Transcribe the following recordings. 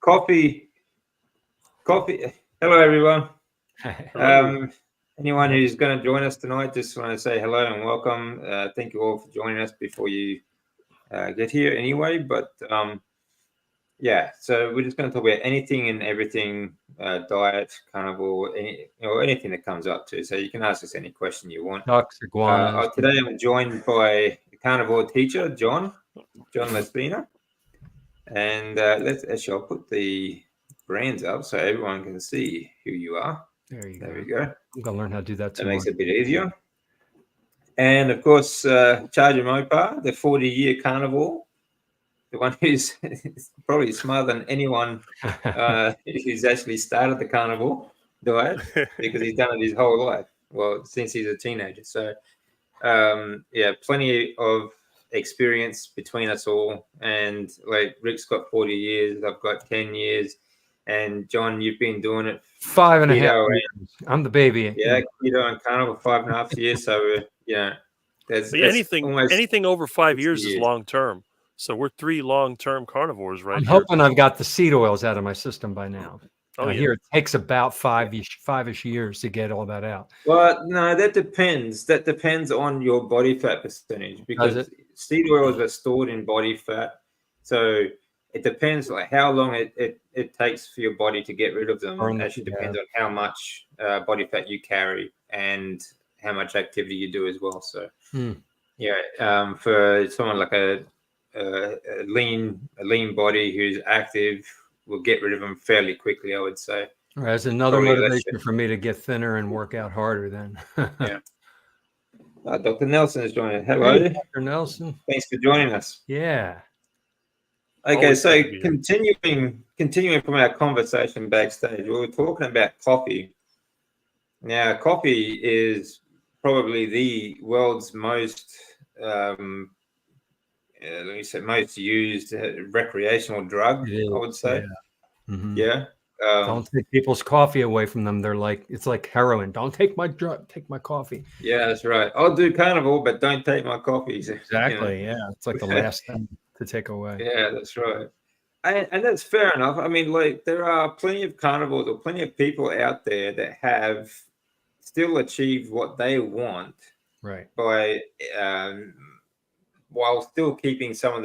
coffee. Hello, everyone. Hello. Anyone who's going to join us tonight, just want to say hello and welcome. Thank you all for joining us before you get here anyway. But yeah, so we're just going to talk about anything and everything, diet, carnivore, anything that comes up to. So you can ask us any question you want. Ducks, iguanas. Today I'm joined by a carnivore teacher, John Lespina. And I'll put the brands up so everyone can see who you are. There we go. I'm going to learn how to do that That tomorrow. makes it a bit easier. And of course, Charger Mopar, the 40-year carnivore, the one who's probably smarter than anyone who's actually started the carnivore diet because he's done it his whole life. Well, since he's a teenager. So, plenty of experience between us all. And like Rick's got 40 years, I've got 10 years. And John, you've been doing it 5.5 years. I'm the baby. Yeah, keto and carnivore 5.5 years. So that's anything over 5 years is long term. So we're 3 long-term carnivores right I'm here. hoping I've got the seed oils out of my system by now. Oh, yeah. Here it takes about five-ish years to get all that out. Well, no, that depends. That depends on your body fat percentage because seed oils are stored in body fat. So it depends like how long it takes for your body to get rid of them. It actually depends on how much body fat you carry and how much activity you do as well. So for someone like a lean body who's active, will get rid of them fairly quickly, I would say. All right, that's another motivation for me to get thinner and work out harder then. Yeah. Dr. Nelson is joining. Hello. Hey, Dr. Nelson. Thanks for joining us. Yeah. Okay, so continuing from our conversation backstage, we were talking about coffee. Now, coffee is probably the world's most most used recreational drug, I would say. Yeah. Mm-hmm. Yeah. Don't take people's coffee away from them. It's like heroin. Don't take my drug, take my coffee. Yeah, that's right. I'll do carnivore, but don't take my coffee. Exactly. Yeah. It's like the last thing to take away. Yeah, that's right. And that's fair enough. I mean, like there are plenty of carnivores or plenty of people out there that have still achieved what they want. Right. By while still keeping some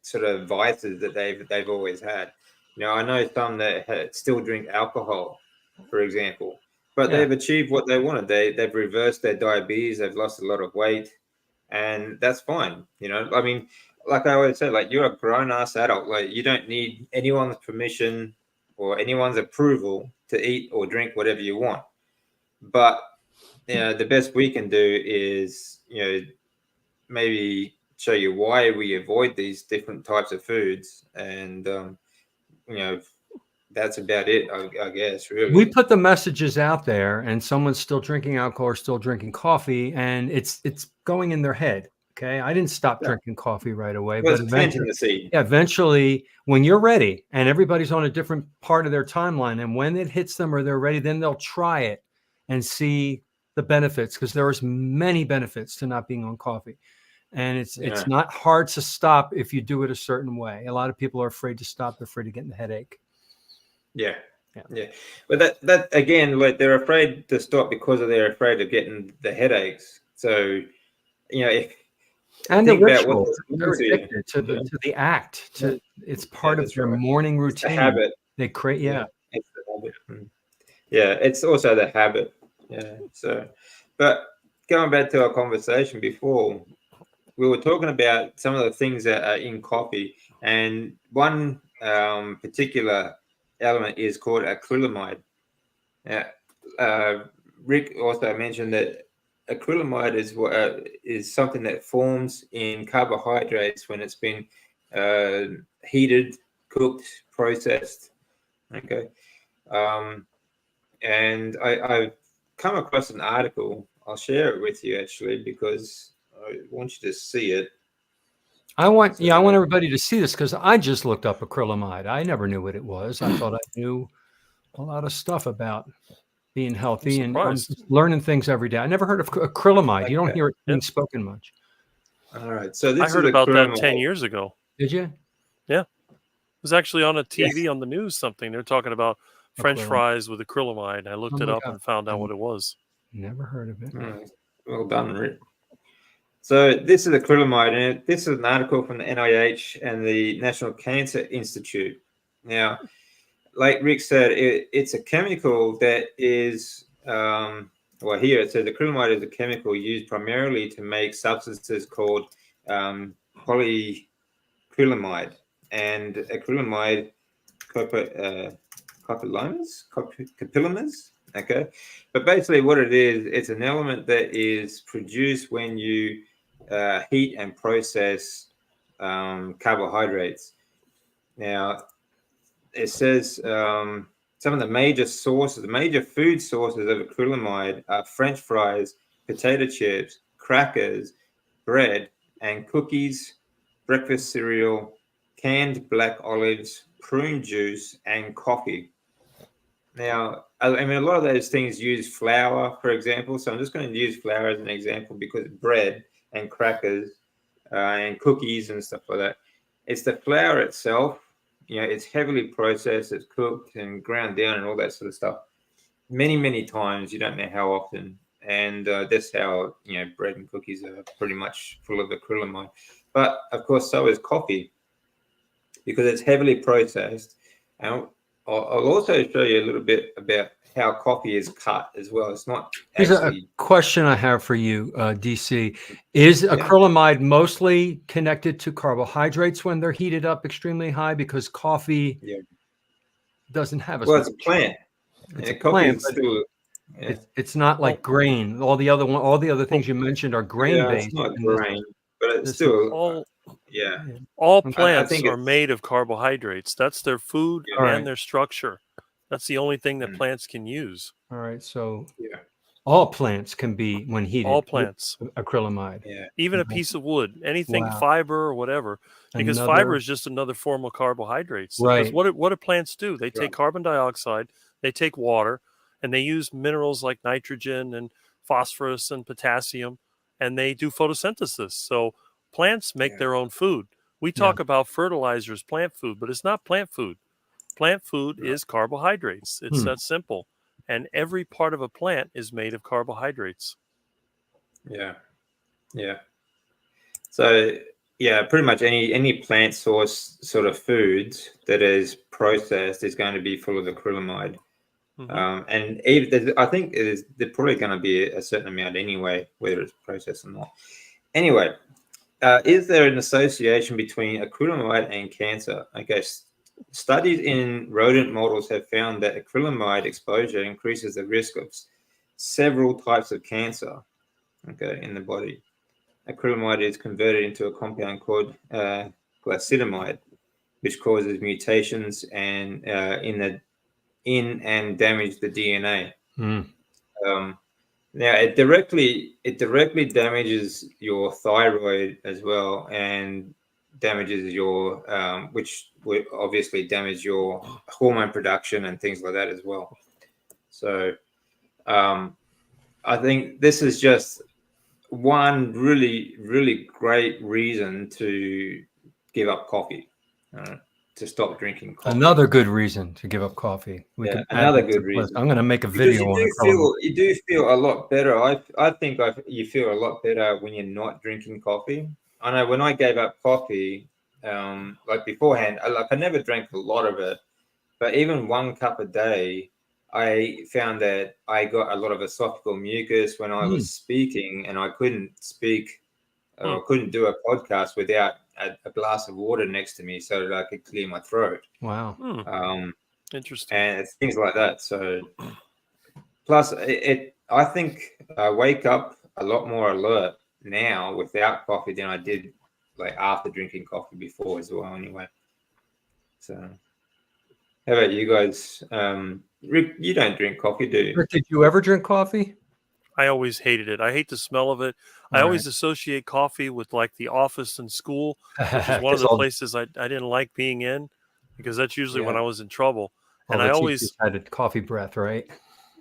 sort of vices that they've always had. I know some that still drink alcohol, for example, but they've achieved what they wanted. They've reversed their diabetes. They've lost a lot of weight, and that's fine. I mean, like I always say, like you're a grown-ass adult. Like you don't need anyone's permission or anyone's approval to eat or drink whatever you want. But the best we can do is maybe show you why we avoid these different types of foods, and that's about it, I guess. Really, we put the messages out there, and someone's still drinking alcohol or still drinking coffee, and it's going in their head. Okay, I didn't stop drinking coffee right away, but eventually, when you're ready, and everybody's on a different part of their timeline, and when it hits them or they're ready, then they'll try it and see the benefits, because there is many benefits to not being on coffee. And it's not hard to stop if you do it a certain way. A lot of people are afraid to stop. They're afraid of getting the headache. Yeah. But that again, like they're afraid to stop because they're afraid of getting the headaches. So, and the ritual, they're addicted to the act. It's part of their morning routine. It's a habit. They create. Yeah. It's the habit. Yeah. It's also the habit. Yeah. So, but going back to our conversation before, we were talking about some of the things that are in coffee, and one particular element is called acrylamide. Rick also mentioned that acrylamide is something that forms in carbohydrates when it's been heated, cooked, processed. Okay, and I've come across an article. I'll share it with you actually because I want you to see it. I want everybody to see this because I just looked up acrylamide. I never knew what it was. I thought I knew a lot of stuff about being healthy, and I'm learning things every day. I never heard of acrylamide. You don't hear it being spoken much. All right. So I heard about that 10 years ago. Did you? Yeah. was actually on a Yes. TV on the news. Something they're talking about French fries with acrylamide. I looked Oh it my up God. and found out what it was. Never heard of it. Well done, Rick. So this is acrylamide, and this is an article from the NIH and the National Cancer Institute. Now, like Rick said, it's a chemical that is, well, here it says acrylamide is a chemical used primarily to make substances called polyacrylamide and acrylamide copylomers. Okay, but basically what it is, it's an element that is produced when you heat and process carbohydrates. Now, it says some of the major food sources of acrylamide are French fries, potato chips, crackers, bread, and cookies, breakfast cereal, canned black olives, prune juice, and coffee. Now, I mean, a lot of those things use flour, for example. So I'm just going to use flour as an example because bread and crackers and cookies and stuff like that. It's the flour itself. It's heavily processed, it's cooked and ground down and all that sort of stuff. Many, many times. You don't know how often. And that's how, bread and cookies are pretty much full of acrylamide. But, of course, so is coffee because it's heavily processed. And I'll also show you a little bit about how coffee is cut as well. It's not Here's a question I have for you, DC. Is acrylamide mostly connected to carbohydrates when they're heated up extremely high? Because coffee doesn't have as much. It's a plant. It's a plant, still, it's not like grain. All the other things you mentioned are grain-based. It's not grain, but it's still all plants are made of carbohydrates. That's their food and their structure. That's the only thing that plants can use. All right, so all plants can be, when heated, all plants acrylamide. Even a piece of wood, anything fiber or whatever, because fiber is just another form of carbohydrates. Right. Because what do plants do? They take carbon dioxide, they take water, and they use minerals like nitrogen and phosphorus and potassium, and they do photosynthesis. So plants make their own food. We talk about fertilizers, plant food, but it's not plant food. Plant food is carbohydrates. It's that simple. And every part of a plant is made of carbohydrates. Yeah. So, pretty much any plant source sort of foods that is processed is going to be full of acrylamide. And even, I think there's probably going to be a certain amount anyway, whether it's processed or not. Anyway, is there an association between acrylamide and cancer? Okay. Studies in rodent models have found that acrylamide exposure increases the risk of several types of cancer, in the body. Acrylamide is converted into a compound called glucosidamide, which causes mutations and and damage the DNA. Now, it directly damages your thyroid as well, and damages your which would obviously damage your hormone production and things like that as well. So I think this is just one really, really great reason to give up coffee, to stop drinking coffee. Another good reason to give up coffee. Another good reason. I'm going to make a video on it. You do feel a lot better. I think you feel a lot better when you're not drinking coffee. I know when I gave up coffee, like beforehand, I never drank a lot of it, but even 1 cup a day, I found that I got a lot of esophageal mucus when I was speaking, and I couldn't speak or couldn't do a podcast without a glass of water next to me so that I could clear my throat. Wow. Interesting. And it's things like that. So plus I think I wake up a lot more alert now without coffee than I did like after drinking coffee before as well anyway. So how about you guys? Rick, you don't drink coffee, do you? Rick, did you ever drink coffee? I always hated it. I hate the smell of it. I always associate coffee with like the office and school, which is one of the places I didn't like being in, because that's usually when I was in trouble. And I always had a coffee breath, right?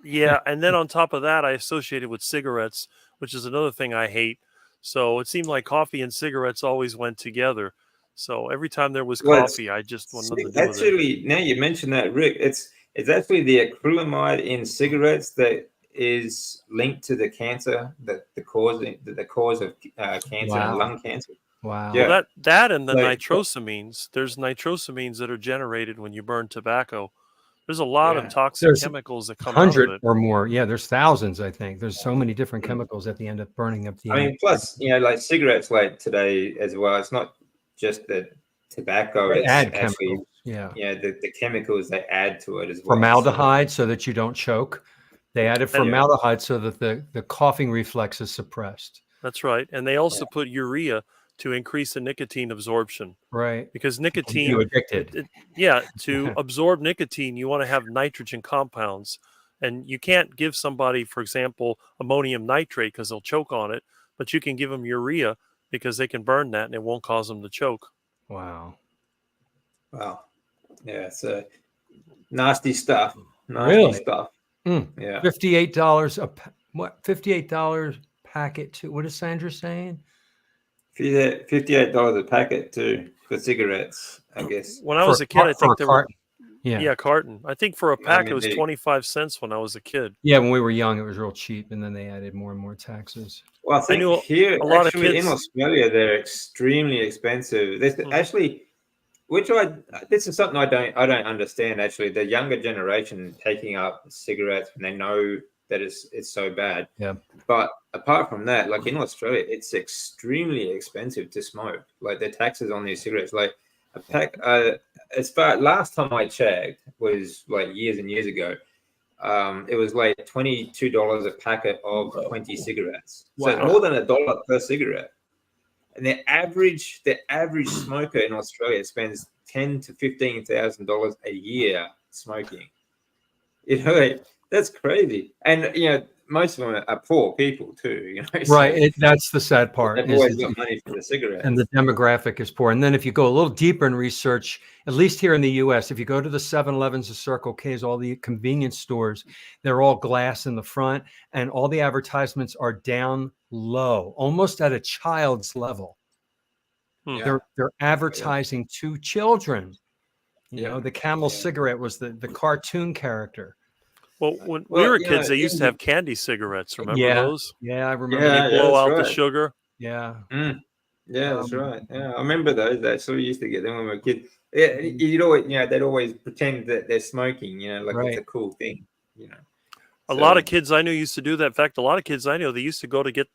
Yeah, and then on top of that, I associated with cigarettes, which is another thing I hate. So it seemed like coffee and cigarettes always went together. So every time there was Well, coffee, I just wanted nothing to do with it. actually, now you mentioned that, Rick, it's actually the acrylamide in cigarettes that is linked to the cancer, the cause of cancer and Wow. lung cancer. Wow. Yeah. Well, that and the Like- nitrosamines. There's nitrosamines that are generated when you burn tobacco. There's a lot Yeah. of toxic There's chemicals that come out of 100 it. or more. Yeah, there's thousands, I think. There's so many different chemicals at the end of burning up the I mean, plus, like cigarettes, like today as well. It's not just the tobacco; They it's add actually, chemicals. Yeah. the chemicals they add to it as well. Formaldehyde so that you don't choke. They added And- formaldehyde so that the coughing reflex is suppressed. That's right. And they also put urea to increase the nicotine absorption, Right. because You nicotine, addicted. to absorb nicotine, you want to have nitrogen compounds. And you can't give somebody, for example, ammonium nitrate because they'll choke on it, but you can give them urea because they can burn that and it won't cause them to choke. Wow. Wow. Yeah, so nasty stuff. Nasty Really? stuff. Mm. Yeah. $58 $58 packet to what is Sandra saying? $58 a packet too for cigarettes, I guess. When I was a kid, I think there were, carton. Yeah. carton. I think for a pack it was they- 25 cents when I was a kid. Yeah, when we were young, it was real cheap, and then they added more and more taxes. Well, I think knew here, a lot of actually, in kids- Australia, they're extremely expensive. There's actually, this is something I don't understand. Actually, the younger generation taking up cigarettes when they know that it's so bad. Yeah. But apart from that, like in Australia, it's extremely expensive to smoke. Like the taxes on these cigarettes, like a pack. Last time I checked was like years and years ago. It was like $22 a packet of 20 cigarettes. So it's Wow. more than $1 per cigarette. And the average smoker in Australia spends $10,000 to $15,000 a year smoking. That's crazy. And most of them are poor people too. So Right. That's the sad part. they've always got money for the cigarettes. And the demographic is poor. And then if you go a little deeper in research, at least here in the US, if you go to the 7-Elevens, the Circle K's, all the convenience stores, they're all glass in the front, and all the advertisements are down low, almost at a child's level. Yeah. They're advertising to children. Yeah. The Camel cigarette was the cartoon character. Well, when we Well, were kids, they used to in have candy cigarettes. Remember Yeah. those? Yeah, I remember. Yeah, They blow out that's the right. sugar. Yeah. Yeah, that's right. Yeah, I remember those. Actually, we used to get them when we were kids. Yeah, you'd always, they'd always pretend that they're smoking. Like Right. it's a cool thing. A lot of kids I knew used to do that. In fact, a lot of kids I know, they used to go to get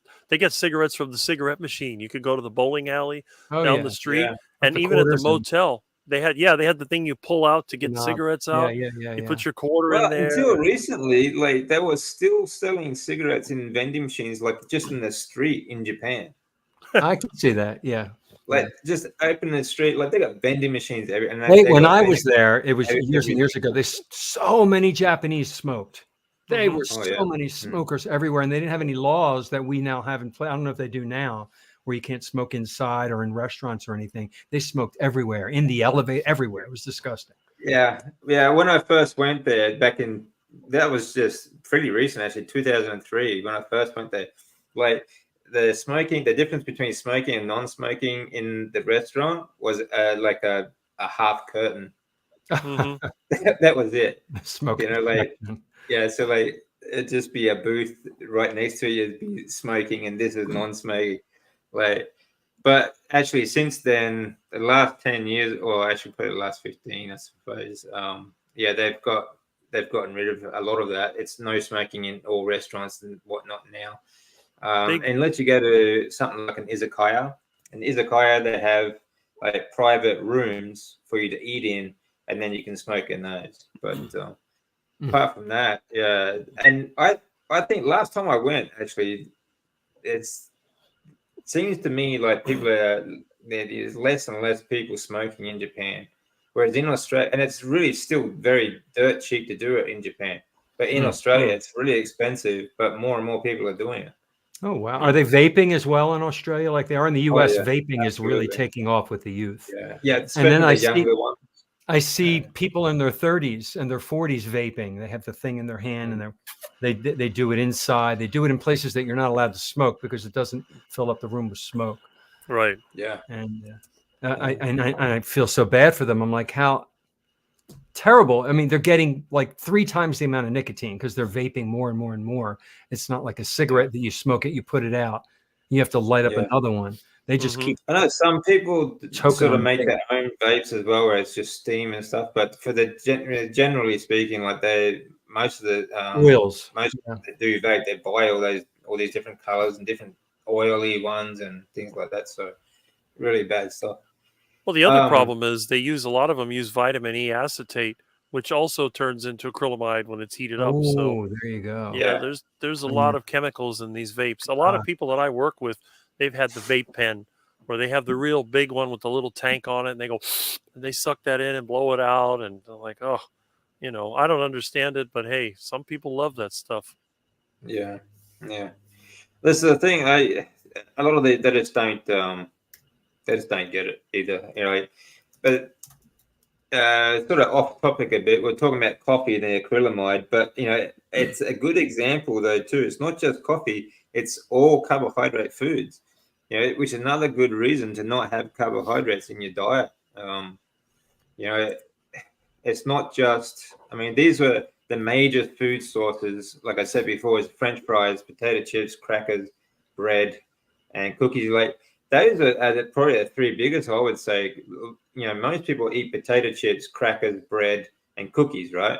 cigarettes from the cigarette machine. You could go to the bowling alley Oh, down yeah. the street, Yeah. and the even at the quarters and- motel, they had the thing you pull out to get Knob. cigarettes out. Yeah. You put your quarter Well, in there. until recently, like they were still selling cigarettes in vending machines, like just in the street in Japan. I can see that. Yeah. Like just open the street, like they got vending machines every. And When I was there, it was years and years ago. So many Japanese smoked. They Mhm. were Oh, so yeah. many smokers everywhere, and they didn't have any laws that we now have in place. I don't know if they do now, where you can't smoke inside or in restaurants or anything. They smoked everywhere, in the elevator, everywhere. It was disgusting. Yeah. When I first went there that was just pretty recent, actually, 2003. When I first went there, like the difference between smoking and non-smoking in the restaurant was like a half curtain. Mhm. That was it. Smoking. Yeah, so like it'd just be a booth right next to you, it'd be smoking, and this is non-smoking. But actually, since then, the last 10 years, or I should put it last 15, I suppose. They've gotten rid of a lot of that. It's no smoking in all restaurants and whatnot now. Unless you go to something like an izakaya. They have like private rooms for you to eat in, and then you can smoke in those. But apart from that, yeah. And I think last time I went, actually, it seems to me like there's less and less people smoking in Japan. Whereas in Australia, and it's really still very dirt cheap to do it in Japan. But in Australia, it's really expensive, but more and more people are doing it. Oh, wow. Are they vaping as well in Australia like they are in the US? yeah, vaping is really absolutely. taking off with the youth. Yeah. And then especially the younger ones. I see people in their 30s and their 40s vaping. They have the thing in their hand and they do it inside. They do it in places that you're not allowed to smoke because it doesn't fill up the room with smoke. Right. Yeah. And I feel so bad for them. I'm like, how terrible. I mean, they're getting like 3 times the amount of nicotine because they're vaping more and more and more. It's not like a cigarette that you smoke it, you put it out. You have to light up another one. They just keep. I know some people sort of make their own vapes as well, where it's just steam and stuff. But for the generally speaking, like most of the oils, most that do vape, they buy all these different colors and different oily ones and things like that. So really bad stuff. Well, the other problem is a lot of them use vitamin E acetate, which also turns into acrylamide when it's heated up. So there you go. Yeah, there's a lot of chemicals in these vapes. A lot of people that I work with, they've had the vape pen where they have the real big one with the little tank on it, and they go, and they suck that in and blow it out, and they're like, oh, I don't understand it, but hey, some people love that stuff. Yeah. This is the thing. A lot of they just don't get it either. But sort of off topic a bit. We're talking about coffee and the acrylamide, but it's a good example though too. It's not just coffee; it's all carbohydrate foods. Which is another good reason to not have carbohydrates in your diet. It's not just. I mean, these were the major food sources. Like I said before, is French fries, potato chips, crackers, bread, and cookies. Like those are probably the 3 biggest. I would say. Most people eat potato chips, crackers, bread, and cookies, right?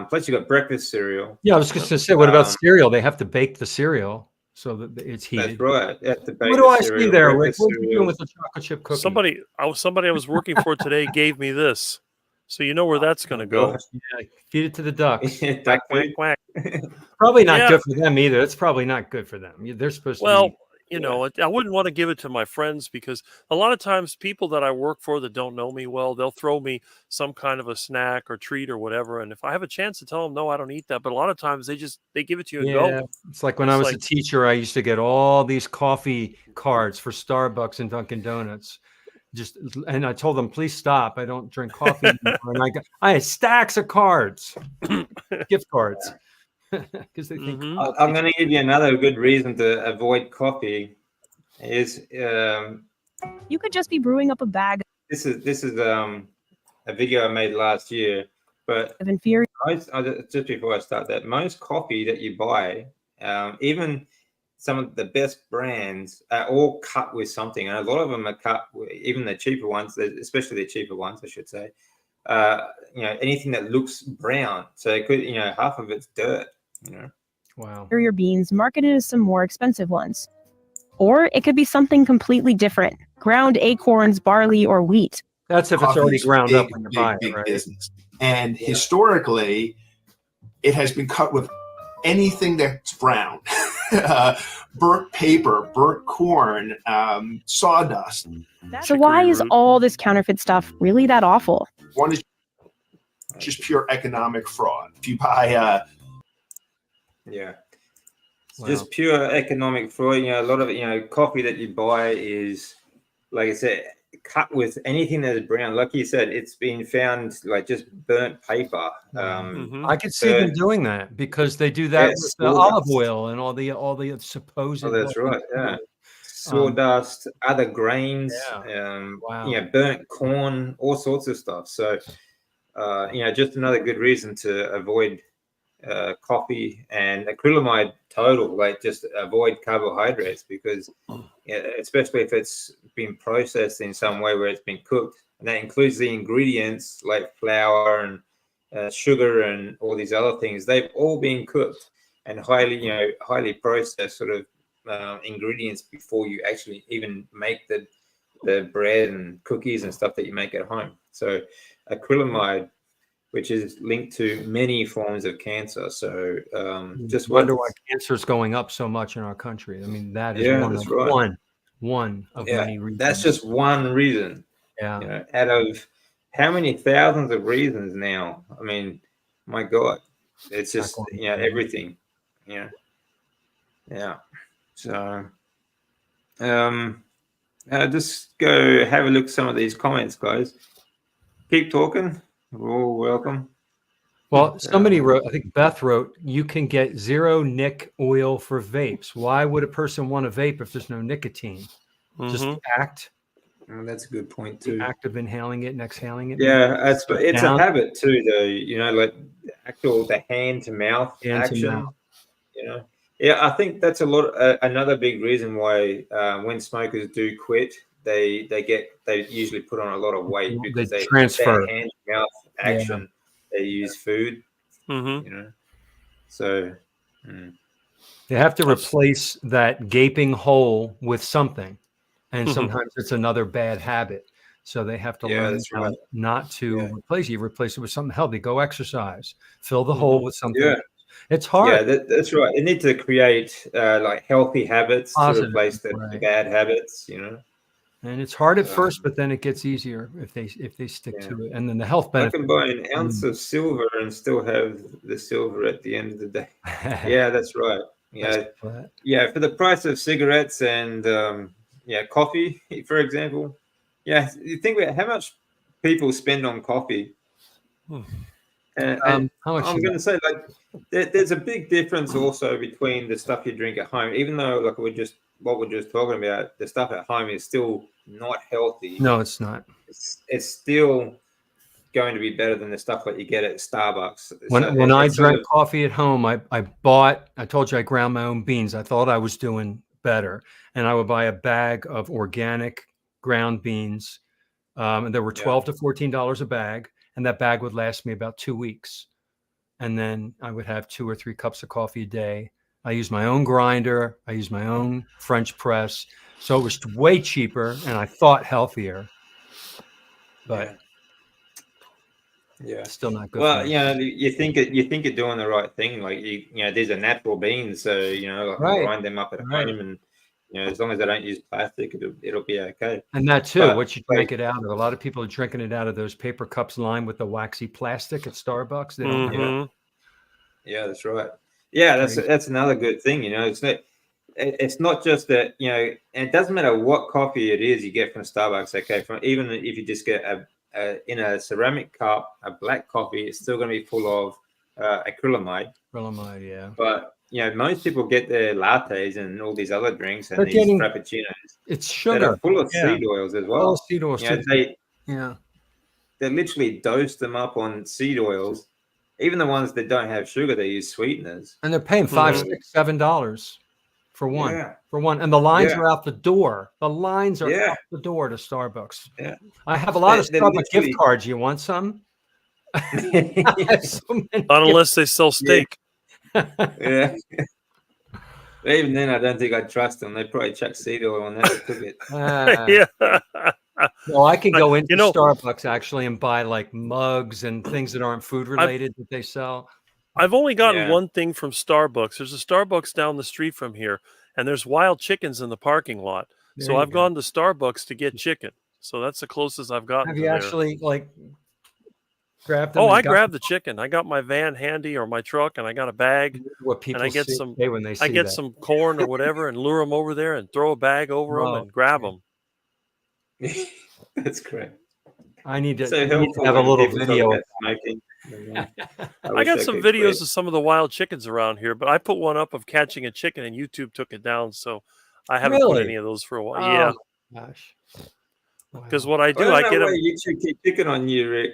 Plus, you got breakfast cereal. Yeah, I was just going to say, what about cereal? They have to bake the cereal so that it's heated. That's right. What do I see there, Rick? What are you doing with the chocolate chip cookie? Somebody I was working for today gave me this, so you know where that's going to go. Yeah, feed it to the ducks. Quack, quack, quack. Probably not good for them either. It's probably not good for them. They're supposed to. Be, I wouldn't want to give it to my friends because a lot of times people that I work for that don't know me well, they'll throw me some kind of a snack or treat or whatever. And if I have a chance to tell them, no, I don't eat that. But a lot of times they give it to you and go. It's like when I was a teacher, I used to get all these coffee cards for Starbucks and Dunkin' Donuts. And I told them, please stop. I don't drink coffee anymore. And I had stacks of cards, gift cards. Because they think I'm going to give you another good reason to avoid coffee is you could just be brewing up a bag. This is a video I made last year, but of inferior. Just before I start that, most coffee that you buy, even some of the best brands, are all cut with something, and a lot of them are cut. Even the cheaper ones, especially the cheaper ones, I should say. Anything that looks brown, so it could, half of it's dirt. Wow. Inferior beans marketed as some more expensive ones. Or it could be something completely different. Ground acorns, barley, or wheat. That's if it's already ground up when you buy it, right? Business. And historically, it has been cut with anything that's brown. Burnt paper, burnt corn, sawdust. So why is all this counterfeit stuff really that awful? One is just pure economic fraud. If you buy just pure economic fraud. A lot of coffee that you buy is, like I said, cut with anything that is brown. Like you said, it's been found like just burnt paper. I could see them doing that because they do that with the olive oil and all the supposed. Oh, that's right. Yeah. Sawdust, other grains, burnt corn, all sorts of stuff. So, just another good reason to avoid coffee and acrylamide total. Like, just avoid carbohydrates because, especially if it's been processed in some way where it's been cooked, and that includes the ingredients like flour and sugar and all these other things. They've all been cooked and highly processed sort of ingredients before you actually even make the bread and cookies and stuff that you make at home. So acrylamide, which is linked to many forms of cancer. So just wonder why cancer is going up so much in our country. I mean, that is one of many reasons. That's just one reason. Yeah. Out of how many thousands of reasons now? I mean, my God, it's just everything. Yeah. So, just go have a look at some of these comments, guys. Keep talking. We're all welcome. Well, somebody wrote, I think Beth wrote, you can get zero nic oil for vapes. Why would a person want to vape if there's no nicotine? Just act. That's a good point The too. act of inhaling it and exhaling it. Yeah, it's a down. habit too, though. You know, like the hand to mouth Hand to action. mouth. You know, yeah, I think that's a lot. Another big reason why when smokers do quit, they usually put on a lot of weight because They they transfer. that hand to mouth action. They use food. Mm-hmm. You know, so. They have to replace that gaping hole with something, and Mhm. sometimes it's another bad habit. So they have to learn that's how right. not to replace it. You replace it with something healthy. Go exercise. Fill the Mhm. hole with something. Yeah. It's hard. Yeah, that's right. They need to create like healthy habits Positive, to replace the right. bad habits. You know, And it's hard at first, but then it gets easier if they stick to it. And then the health I benefits. can buy an ounce of silver and still have the silver at the end of the day. Yeah, that's right. Yeah, yeah. For the price of cigarettes and coffee, for example. Yeah, you think about how much people spend on coffee. And How much I'm going to say, like, there's a big difference also between the stuff you drink at home, even though, like, what we're just talking about, the stuff at home is still not healthy. No, it's not. It's still going to be better than the stuff that you get at Starbucks. When I drank coffee at home, I told you I ground my own beans. I thought I was doing better. And I would buy a bag of organic ground beans. And they were $12 to $14 a bag. And that bag would last me about 2 weeks. And then I would have 2 or 3 cups of coffee a day. I use my own grinder. I use my own French press. So it was way cheaper and I thought healthier. But still not good. Well, you think you're doing the right thing. Like these are natural beans, so grind them up at home, and as long as they don't use plastic, it'll be okay. And that too, what you drink it out of. A lot of people are drinking it out of those paper cups lined with the waxy plastic at Starbucks. They don't. Mm-hmm. Yeah, that's right. Yeah, that's another good thing. It's not just that. It doesn't matter what coffee it is you get from Starbucks. Okay, even if you just get in a ceramic cup, a black coffee, it's still going to be full of acrylamide. Acrylamide, yeah. But most people get their lattes and all these other drinks and these frappuccinos. It's sugar. That are full of seed oils as well. Seed oils. They literally dose them up on seed oils. Even the ones that don't have sugar, they use sweeteners. And they're paying $5, $6, $7 for one. Yeah. For one. And the lines are out the door. The lines are out the door to Starbucks. Yeah. I have a lot of Starbucks gift cards. You want some? Not unless they sell steak. Yeah. Even then, I don't think I'd trust them. They probably chuck seed oil on that to cook it. Yeah. Well, I can go into Starbucks actually and buy like mugs and things that aren't food related that they sell. I've only gotten one thing from Starbucks. There's a Starbucks down the street from here, and there's wild chickens in the parking lot. So I've gone to Starbucks to get chicken. So that's the closest I've gotten. Have you actually grabbed them? Oh, I grabbed the chicken. I got my van handy or my truck, and I got a bag. What people and I get see some. when they see I get some corn or whatever, and lure them over there, and throw a bag over them, and grab them. That's great. I need to So have a little video. I got some videos of some of the wild chickens around here, but I put one up of catching a chicken, and YouTube took it down, so I haven't put any of those for a while. Yeah, gosh. Because what I do, I get them. YouTube keep picking on you, Rick.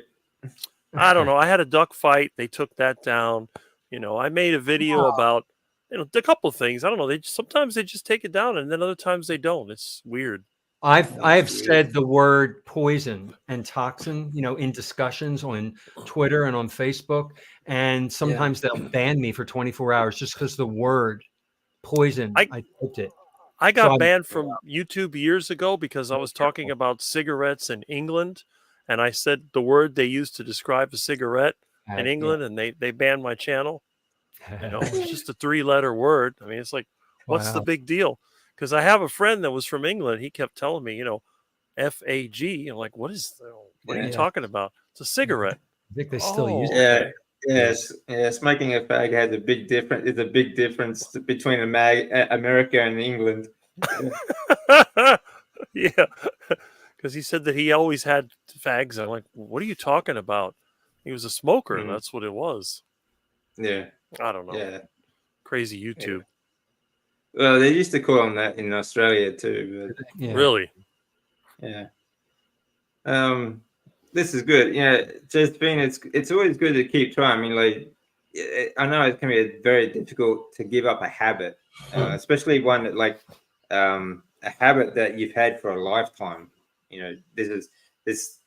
I don't know. I had a duck fight. They took that down. I made a video about a couple of things. I don't know. Sometimes they just take it down, and then other times they don't. It's weird. I've said the word poison and toxin, in discussions on Twitter and on Facebook, and sometimes they'll ban me for 24 hours just because the word poison. I typed it. I got banned from YouTube years ago because I was talking about cigarettes in England, and I said the word they used to describe a cigarette in England, and they banned my channel. It's just a 3-letter word. I mean, it's like, what's the big deal? Because I have a friend that was from England. He kept telling me, FAG. I'm like, what are you talking about? It's a cigarette. I think they still use it. Yeah, smoking a fag has a big difference. It's a big difference between America and England. Yeah, because he said that he always had fags. I'm like, what are you talking about? He was a smoker. And that's what it was. Yeah, I don't know. Yeah, crazy YouTube. Well, they used to call them that in Australia too. But Really? Yeah. This is good. Yeah, Josephine, it's always good to keep trying. I mean, like, I know it can be very difficult to give up a habit, especially one that a habit that you've had for a lifetime. You know, this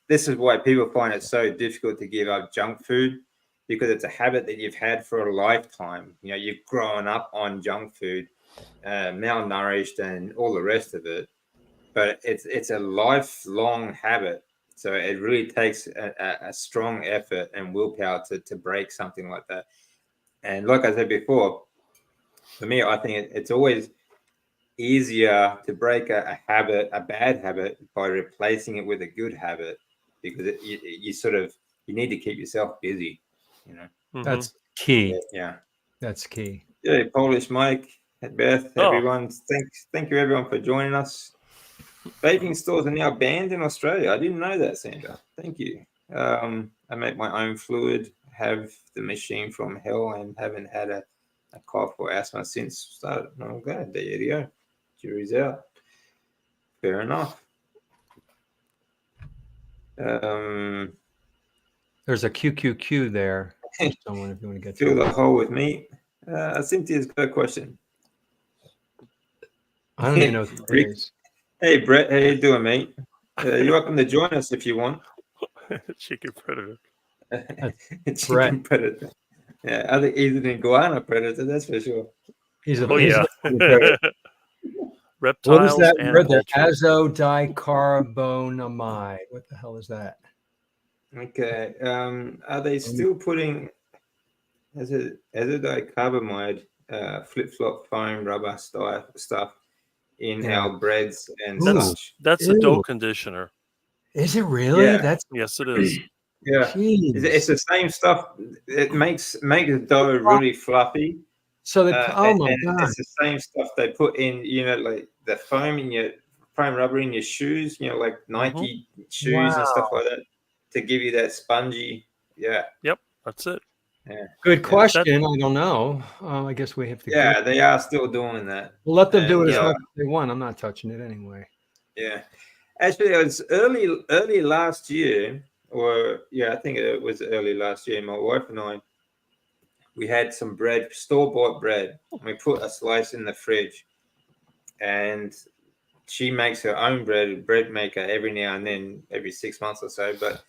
is why people find it so difficult to give up junk food, because it's a habit that you've had for a lifetime. You know, you've grown up on junk food, malnourished, and all the rest of it. But it's a lifelong habit. So it really takes a strong effort and willpower to break something like that. And like I said before, for me, I think it's always easier to break a habit, a bad habit, by replacing it with a good habit, because you need to keep yourself busy. You know, that's key. Yeah, that's key. Yeah, Polish Mike, Beth, everyone. Thank you everyone for joining us. Vaping stores are now banned in Australia. I didn't know that, Sandra. Thank you. I make my own fluid, have the machine from hell, and haven't had a cough or asthma since started. Okay, there you go. Jury's out. Fair enough. There's a QQQ there. Someone, if you want to get fill the hole with me. Cynthia's got a question. I don't even know what it is. Hey, Brett, how you doing, mate? You're welcome to join us if you want. Chicken predator. Chicken predator. Yeah, I think he's an iguana predator, that's for sure. He's a reptiles. What is that? The azodicarbonamide. What the hell is that? Okay. Are they still putting azodicarbonamide, flip-flop foam rubber stuff in our breads and such? That's a dough conditioner. Is it really? Yeah. Yes, it is. Yeah, it's the same stuff. It makes the dough really fluffy. So my God, it's the same stuff they put in, like the foam rubber in your shoes, like Nike shoes and stuff like that, to give you that spongy. Yeah. Yep, that's it. Yeah. Good question. I don't know. I guess we have to. Yeah, they are still doing that. We'll let them do it as much as they want. I'm not touching it anyway. Yeah, actually, it was early last year. I think it was early last year. My wife and I, we had some bread, store-bought bread. We put a slice in the fridge, and she makes her own bread maker every now and then, every 6 months or so. But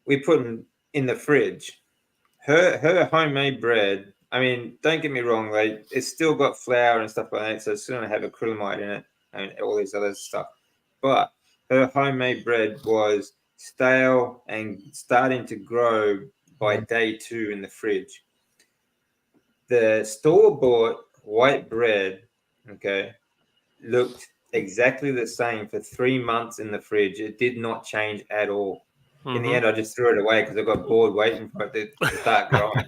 we put them in the fridge. Her homemade bread, I mean, don't get me wrong, it's still got flour and stuff like that, so it's still going to have acrylamide in it and all this other stuff. But her homemade bread was stale and starting to grow by day 2 in the fridge. The store-bought white bread, looked exactly the same for 3 months in the fridge. It did not change at all. In the end, I just threw it away because I got bored waiting for it to start growing.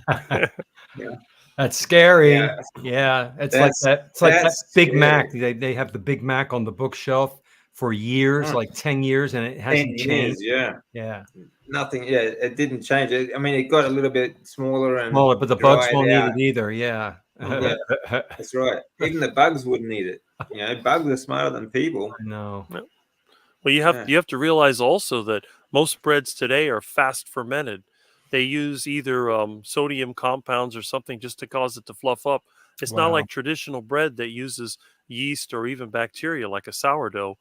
Yeah. That's scary. Yeah. It's like that Big Mac. They have the Big Mac on the bookshelf for years, like 10 years, and it hasn't changed. Yeah. Nothing. Yeah, it didn't change. I mean, it got a little bit smaller, but the bugs won't eat it either. Yeah. Yeah, that's right. Even the bugs wouldn't eat it. Bugs are smarter than people. I know. Well, you have to realize also that most breads today are fast fermented. They use either sodium compounds or something just to cause it to fluff up. It's not like traditional bread that uses yeast or even bacteria like a sourdough,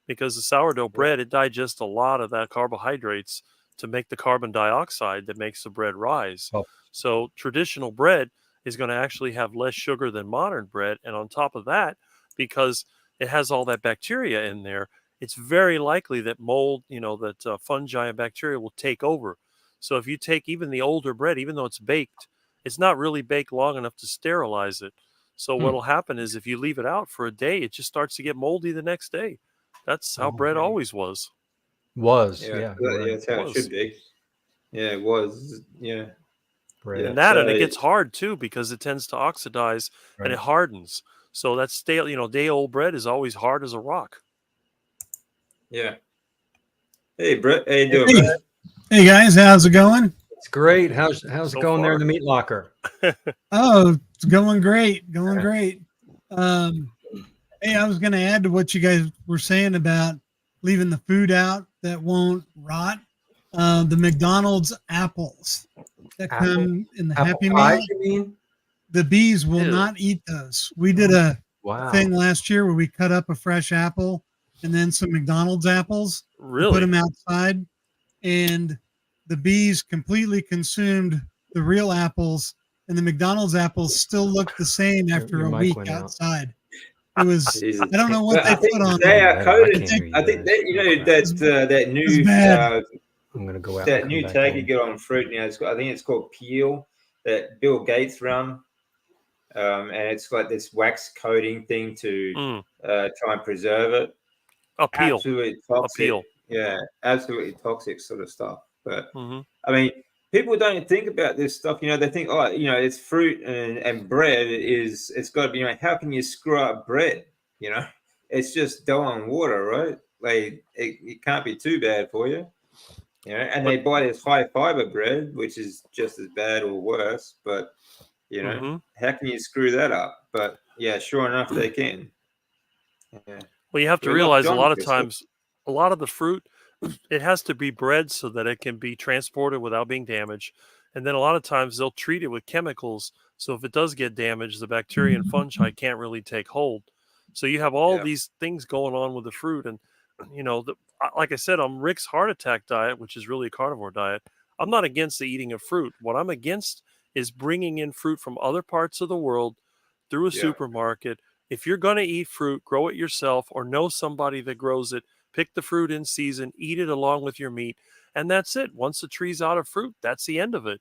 because the sourdough bread, it digests a lot of that carbohydrates to make the carbon dioxide that makes the bread rise. So traditional bread is going to actually have less sugar than modern bread. And on top of that, because it has all that bacteria in there, it's very likely that mold, that fungi and bacteria will take over. So if you take even the older bread, even though it's baked, it's not really baked long enough to sterilize it. So what will happen is if you leave it out for a day, it just starts to get moldy the next day. That's how bread always was. Yeah, that's how it should be. Yeah, it was. Yeah. Bread. And and it gets hard too because it tends to oxidize and it hardens. So that stale, day-old bread is always hard as a rock. Yeah. Hey, Brett, how you doing? Hey guys, how's it going? It's great. How's it going there in the meat locker? Oh, it's going great. Going great. Hey, I was going to add to what you guys were saying about leaving the food out that won't rot. The McDonald's apples that come in the Happy pie, Meal, you mean? the bees will Ew. not eat those. We did a Wow. thing last year where we cut up a fresh apple and then some McDonald's apples, put Really? them outside, and the bees completely consumed the real apples, and the McDonald's apples still look the same after Your a mic week went out. outside. It was, Jesus. I don't know what But I they think put on they them. are I coded. can't hear you I think guys. that that new It's bad. I'm gonna go out. that and new come back tag you in. get on fruit. You know, I think it's called Peel that Bill Gates run, and it's like this wax coating thing to try and preserve it. Appeal. Absolutely toxic. Appeal. Yeah, absolutely toxic sort of stuff. But Hmm. I mean, people don't think about this stuff. You know, they think, oh, you know, it's fruit and bread it's got to be. You know, how can you screw up bread? You know, it's just dough and water, right? Like it can't be too bad for you. You know, and they buy this high fiber bread, which is just as bad or worse. But you know, how can you screw that up? But yeah, sure enough, they can. Yeah. Well, you have to We lost realize a John lot of Chris. times, a lot of the fruit, it has to be bred so that it can be transported without being damaged. And then a lot of times they'll treat it with chemicals. So if it does get damaged, the bacteria and fungi can't really take hold. So you have all these things going on with the fruit. And, you know, like I said, on Rick's heart attack diet, which is really a carnivore diet, I'm not against the eating of fruit. What I'm against is bringing in fruit from other parts of the world through a supermarket. If you're going to eat fruit, grow it yourself or know somebody that grows it. Pick the fruit in season, eat it along with your meat, and that's it. Once the tree's out of fruit, that's the end of it.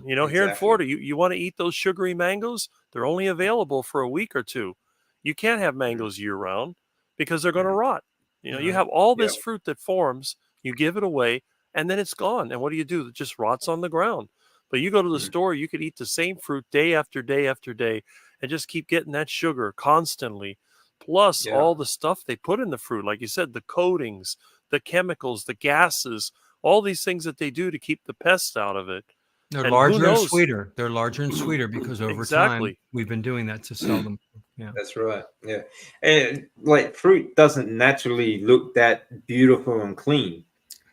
You know, here in Florida, you want to eat those sugary mangoes, they're only available for a week or two. You can't have mangoes year round because they're going to rot. You know, you have all this fruit that forms, you give it away, and then it's gone. And what do? It just rots on the ground. But you go to the store, you could eat the same fruit day after day after day and just keep getting that sugar constantly. Plus all the stuff they put in the fruit, like you said, the coatings, the chemicals, the gases, all these things that they do to keep the pests out of it. They're And larger who and knows? sweeter. They're larger and sweeter because over time we've been doing that to sell them. Yeah, that's right. Yeah, and like fruit doesn't naturally look that beautiful and clean.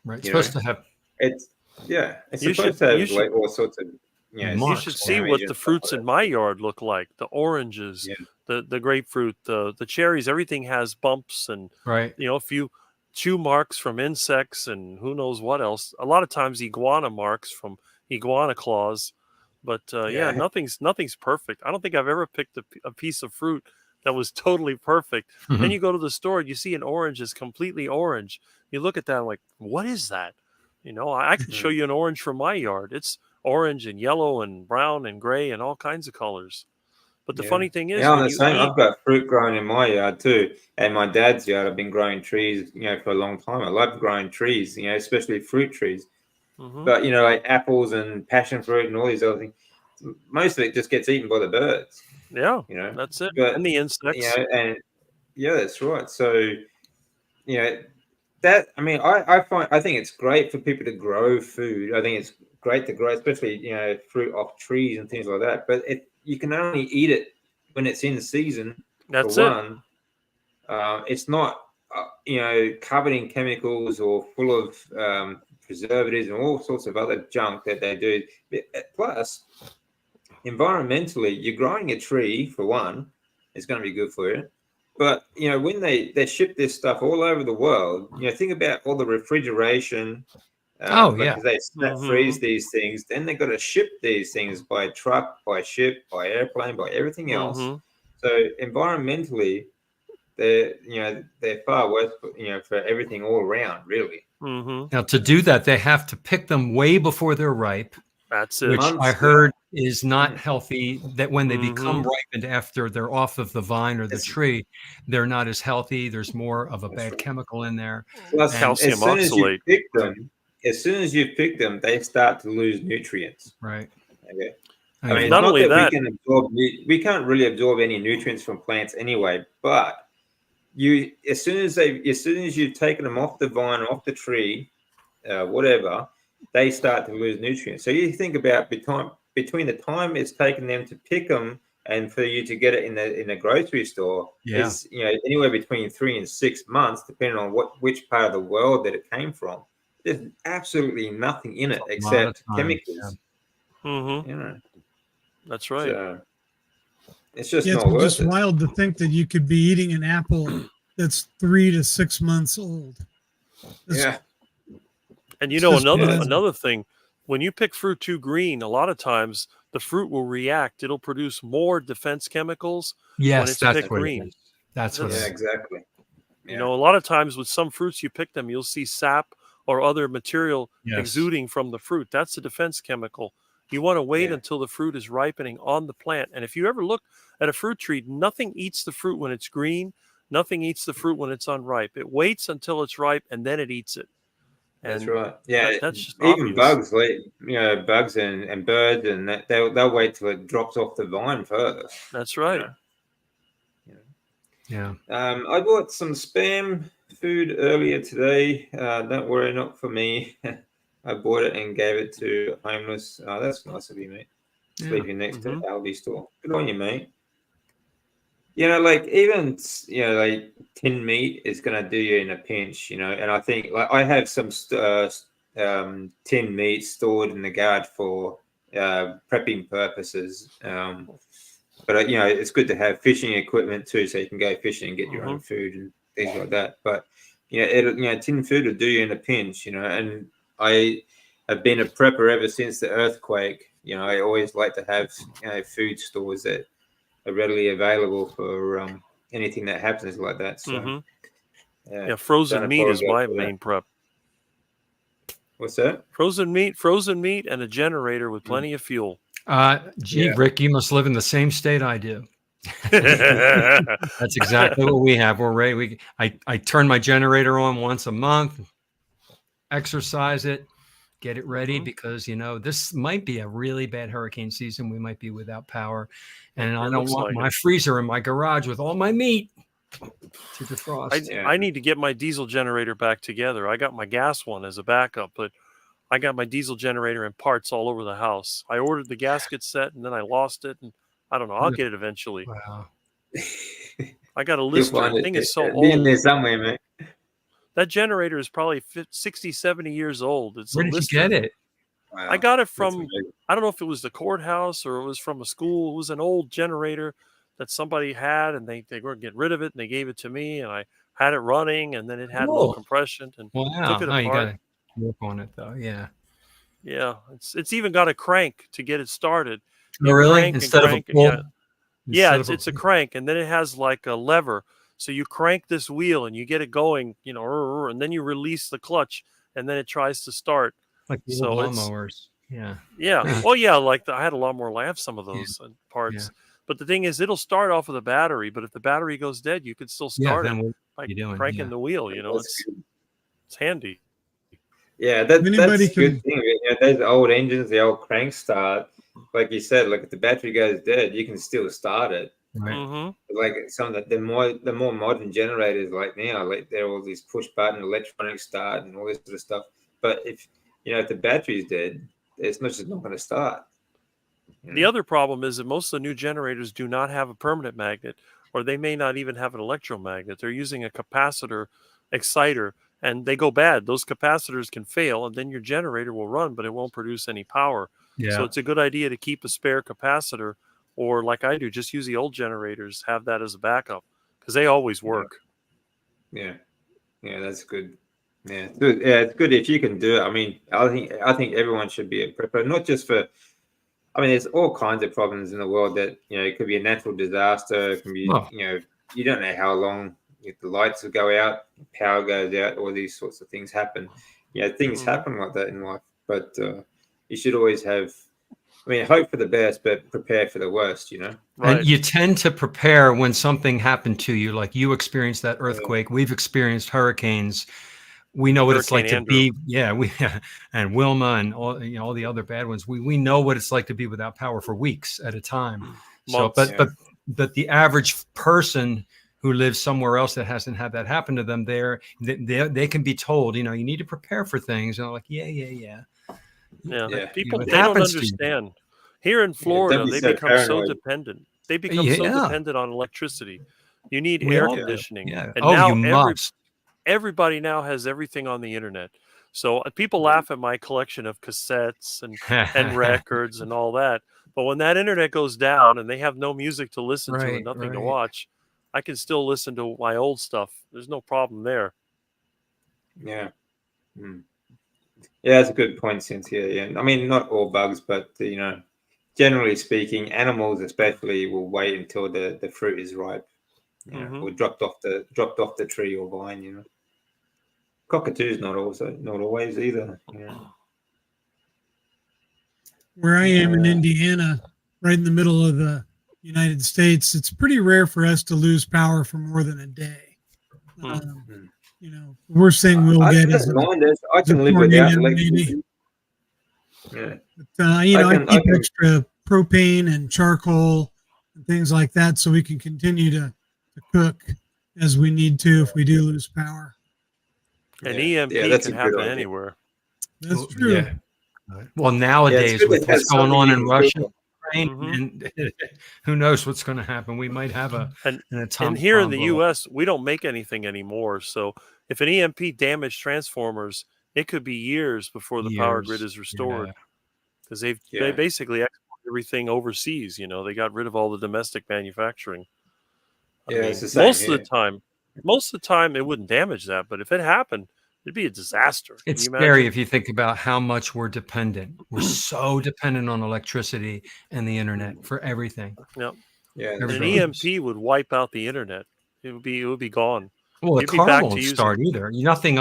Right. It's supposed to have. It's supposed to have like all sorts of. You should see what the fruits in my yard look like. The oranges, the grapefruit, the cherries, everything has bumps and you know, a few chew marks from insects and who knows what else. A lot of times iguana marks from iguana claws. But nothing's perfect. I don't think I've ever picked a piece of fruit that was totally perfect. Then you go to the store and you see an orange is completely orange. You look at that and like, what is that? You know, I can show you an orange from my yard. It's orange and yellow and brown and gray and all kinds of colors. But the funny thing is, I'm the same. I've got fruit growing in my yard too, and my dad's yard. I've been growing trees, you know, for a long time. I love growing trees, you know, especially fruit trees. But you know, like apples and passion fruit and all these other things, most of it just gets eaten by the birds. Yeah, you know, that's it. But, and the insects. You know, and that's right. So, you know, that I think it's great for people to grow food. I think it's great to grow, especially, you know, fruit off trees and things like that. But you can only eat it when it's in season. That's for one. It's not, you know, covered in chemicals or full of preservatives and all sorts of other junk that they do. Plus, environmentally, you're growing a tree for one. It's going to be good for you. But, you know, when they ship this stuff all over the world, you know, think about all the refrigeration. Because they snap freeze these things. Then they've got to ship these things by truck, by ship, by airplane, by everything else. So environmentally, they're far worse, you know, for everything all around, really. Now, to do that, they have to pick them way before they're ripe. That's it. Which I heard is not healthy, that when they become ripened after they're off of the vine or the tree, they're not as healthy. There's more of a bad chemical in there. Plus, calcium oxalate. As soon as you pick them, they start to lose nutrients. Right. Okay. I mean, not only that, we can't really absorb any nutrients from plants anyway. But as soon as you've taken them off the vine, off the tree, whatever, they start to lose nutrients. So you think about between the time it's taken them to pick them and for you to get it in the grocery store is anywhere between 3 and 6 months, depending on which part of the world that it came from. There's absolutely nothing in it except chemicals. That's right. So, it's just it's not worth just it. wild to think that you could be eating an apple that's 3 to 6 months old. Yeah. And another thing, when you pick fruit too green, a lot of times the fruit will react. It'll produce more defense chemicals when it's picked green. That's what. Yeah, exactly. You know, a lot of times with some fruits you pick them, you'll see sap or other material exuding from the fruit. That's a defense chemical. You want to wait until the fruit is ripening on the plant. And if you ever look at a fruit tree, nothing eats the fruit when it's green. Nothing eats the fruit when it's unripe. It waits until it's ripe and then it eats it. And that's right. Yeah, that's just even obvious. bugs, bugs and birds, and they'll wait till it drops off the vine first. That's right. Yeah. I bought some Spam food earlier today. Don't worry, not for me. I bought it and gave it to homeless. Oh, that's nice of you, mate. Sleeping next to the Aldi store. Good on you, mate. You know, like even like tin meat is gonna do you in a pinch, and I think like I have some tin meat stored in the garage for prepping purposes. But it's good to have fishing equipment too, so you can go fishing and get your own food and things like that. But tin food will do you in a pinch, and I have been a prepper ever since the earthquake. I always like to have food stores that are readily available for anything that happens like that. So, frozen meat is my main prep. What's that? Frozen meat, and a generator with plenty of fuel. Rick, you must live in the same state I do. That's exactly what we have. We're ready. I turn my generator on once a month, exercise it, get it ready because this might be a really bad hurricane season. We might be without power, and I don't want my freezer in my garage with all my meat to defrost. I need to get my diesel generator back together. I got my gas one as a backup, but I got my diesel generator and parts all over the house. I ordered the gasket set and then I lost it, and I don't know. I'll get it eventually. Wow. I got a list. The thing is so old. In there somewhere, mate. That generator is probably 60, 70 years old. Where did you get it? Wow. I got it from, I don't know if it was the courthouse or it was from a school. It was an old generator that somebody had, and they were getting rid of it, and they gave it to me, and I had it running, and then it had no compression, and took it apart. You gotta work on it, though. Yeah. It's even got a crank to get it started. Oh, really? Instead of a pull? It's a crank, and then it has like a lever. So you crank this wheel and you get it going, and then you release the clutch, and then it tries to start. Like lawnmowers. Yeah. Yeah. Well, yeah. I had a lawnmower. I have some of those parts. Yeah. But the thing is, it'll start off with a battery. But if the battery goes dead, you can still start it by cranking the wheel. It's handy. Yeah, that's a good thing. Those old engines, the old crank start, like you said, like if the battery goes dead, you can still start it. Right. Mm-hmm. Like some of the more modern generators, like now, like they're all these push button electronic start and all this sort of stuff. But if the battery's dead, it's just not going to start. The other problem is that most of the new generators do not have a permanent magnet, or they may not even have an electromagnet. They're using a capacitor exciter, and they go bad. Those capacitors can fail, and then your generator will run, but it won't produce any power. Yeah. So it's a good idea to keep a spare capacitor, or like I do, just use the old generators, have that as a backup, because they always work. Yeah, that's good. Yeah, it's good if you can do it. I mean, I think everyone should be a prepper, not just for. I mean, there's all kinds of problems in the world that it could be a natural disaster. It can be you don't know how long if the lights will go out, power goes out, all these sorts of things happen. Things happen like that in life, but you should always have. I mean, hope for the best, but prepare for the worst. Right. And you tend to prepare when something happened to you, like you experienced that earthquake. We've experienced hurricanes. We know what it's like to be, and Wilma and all the other bad ones. We know what it's like to be without power for weeks at a time. Months, but the average person who lives somewhere else that hasn't had that happen to them, they can be told, you need to prepare for things. And I'm like, yeah. People they don't understand. Here in Florida, they become so dependent. They become so Yeah. dependent on electricity. You need We air all do. conditioning. Yeah. And Oh, now you must. everybody now has everything on the internet. So people laugh at my collection of cassettes and records and all that. But when that internet goes down and they have no music to listen to and nothing to watch, I can still listen to my old stuff. There's no problem there. Yeah. Yeah, that's a good point, Cynthia. Yeah. I mean, not all bugs, but, generally speaking, animals especially will wait until the fruit is ripe, or dropped off the tree or vine. Cockatoos not always either. Where I am in Indiana, right in the middle of the United States, it's pretty rare for us to lose power for more than a day. The worst thing we'll get is I can live without electricity. Yeah. But, I keep extra propane and charcoal and things like that so we can continue to cook as we need to if we do lose power. An EMP can happen anywhere. That's true. Yeah. Well, nowadays with what's going on in Russia, and who knows what's going to happen? We might have an atomic and here in the bomb U.S., we don't make anything anymore. So if an EMP damaged transformers, it could be years before the power grid is restored because they basically export everything overseas. They got rid of all the domestic manufacturing. It's the same most of the time it wouldn't damage that, but if it happened, it'd be a disaster. It's scary if you think about how much we're dependent. We're so dependent on electricity and the internet for everything. Yep. Yeah. An EMP would wipe out the internet. It would be gone. Well, the car won't start either. Nothing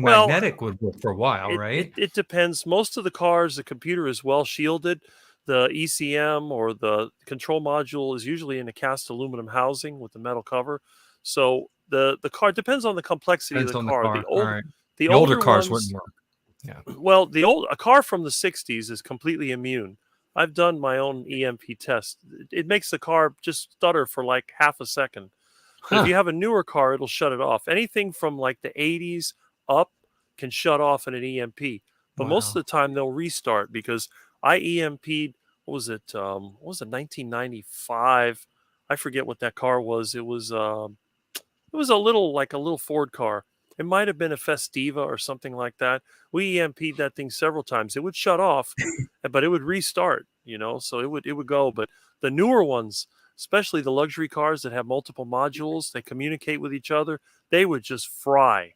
magnetic would work for a while, right? It depends. Most of the cars, the computer is well shielded. The ECM or the control module is usually in a cast aluminum housing with the metal cover. So the car depends on the complexity of the car. The older cars wouldn't work. Yeah. Well, a car from the 60s is completely immune. I've done my own EMP test. It makes the car just stutter for like half a second. But if you have a newer car, it'll shut it off. Anything from like the 80s up can shut off in an EMP. But most of the time they'll restart because I EMP'd, what was it, 1995? I forget what that car was. It was a little Ford car. It might have been a Festiva or something like that. We EMP'd that thing several times. It would shut off, but it would restart, so it would go. But the newer ones, especially the luxury cars that have multiple modules, they communicate with each other, they would just fry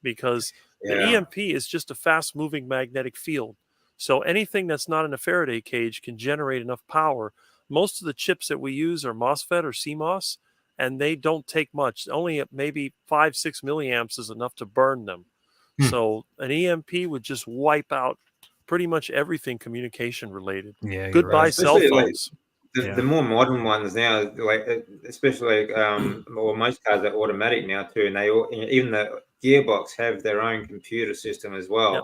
because the EMP is just a fast moving magnetic field. So anything that's not in a Faraday cage can generate enough power. Most of the chips that we use are MOSFET or CMOS, and they don't take much. Only maybe 5-6 milliamps is enough to burn them. So an EMP would just wipe out pretty much everything communication related. Yeah, goodbye cell phones. The more modern ones now, especially most cars are automatic now too, and even the gearbox have their own computer system as well. Yep.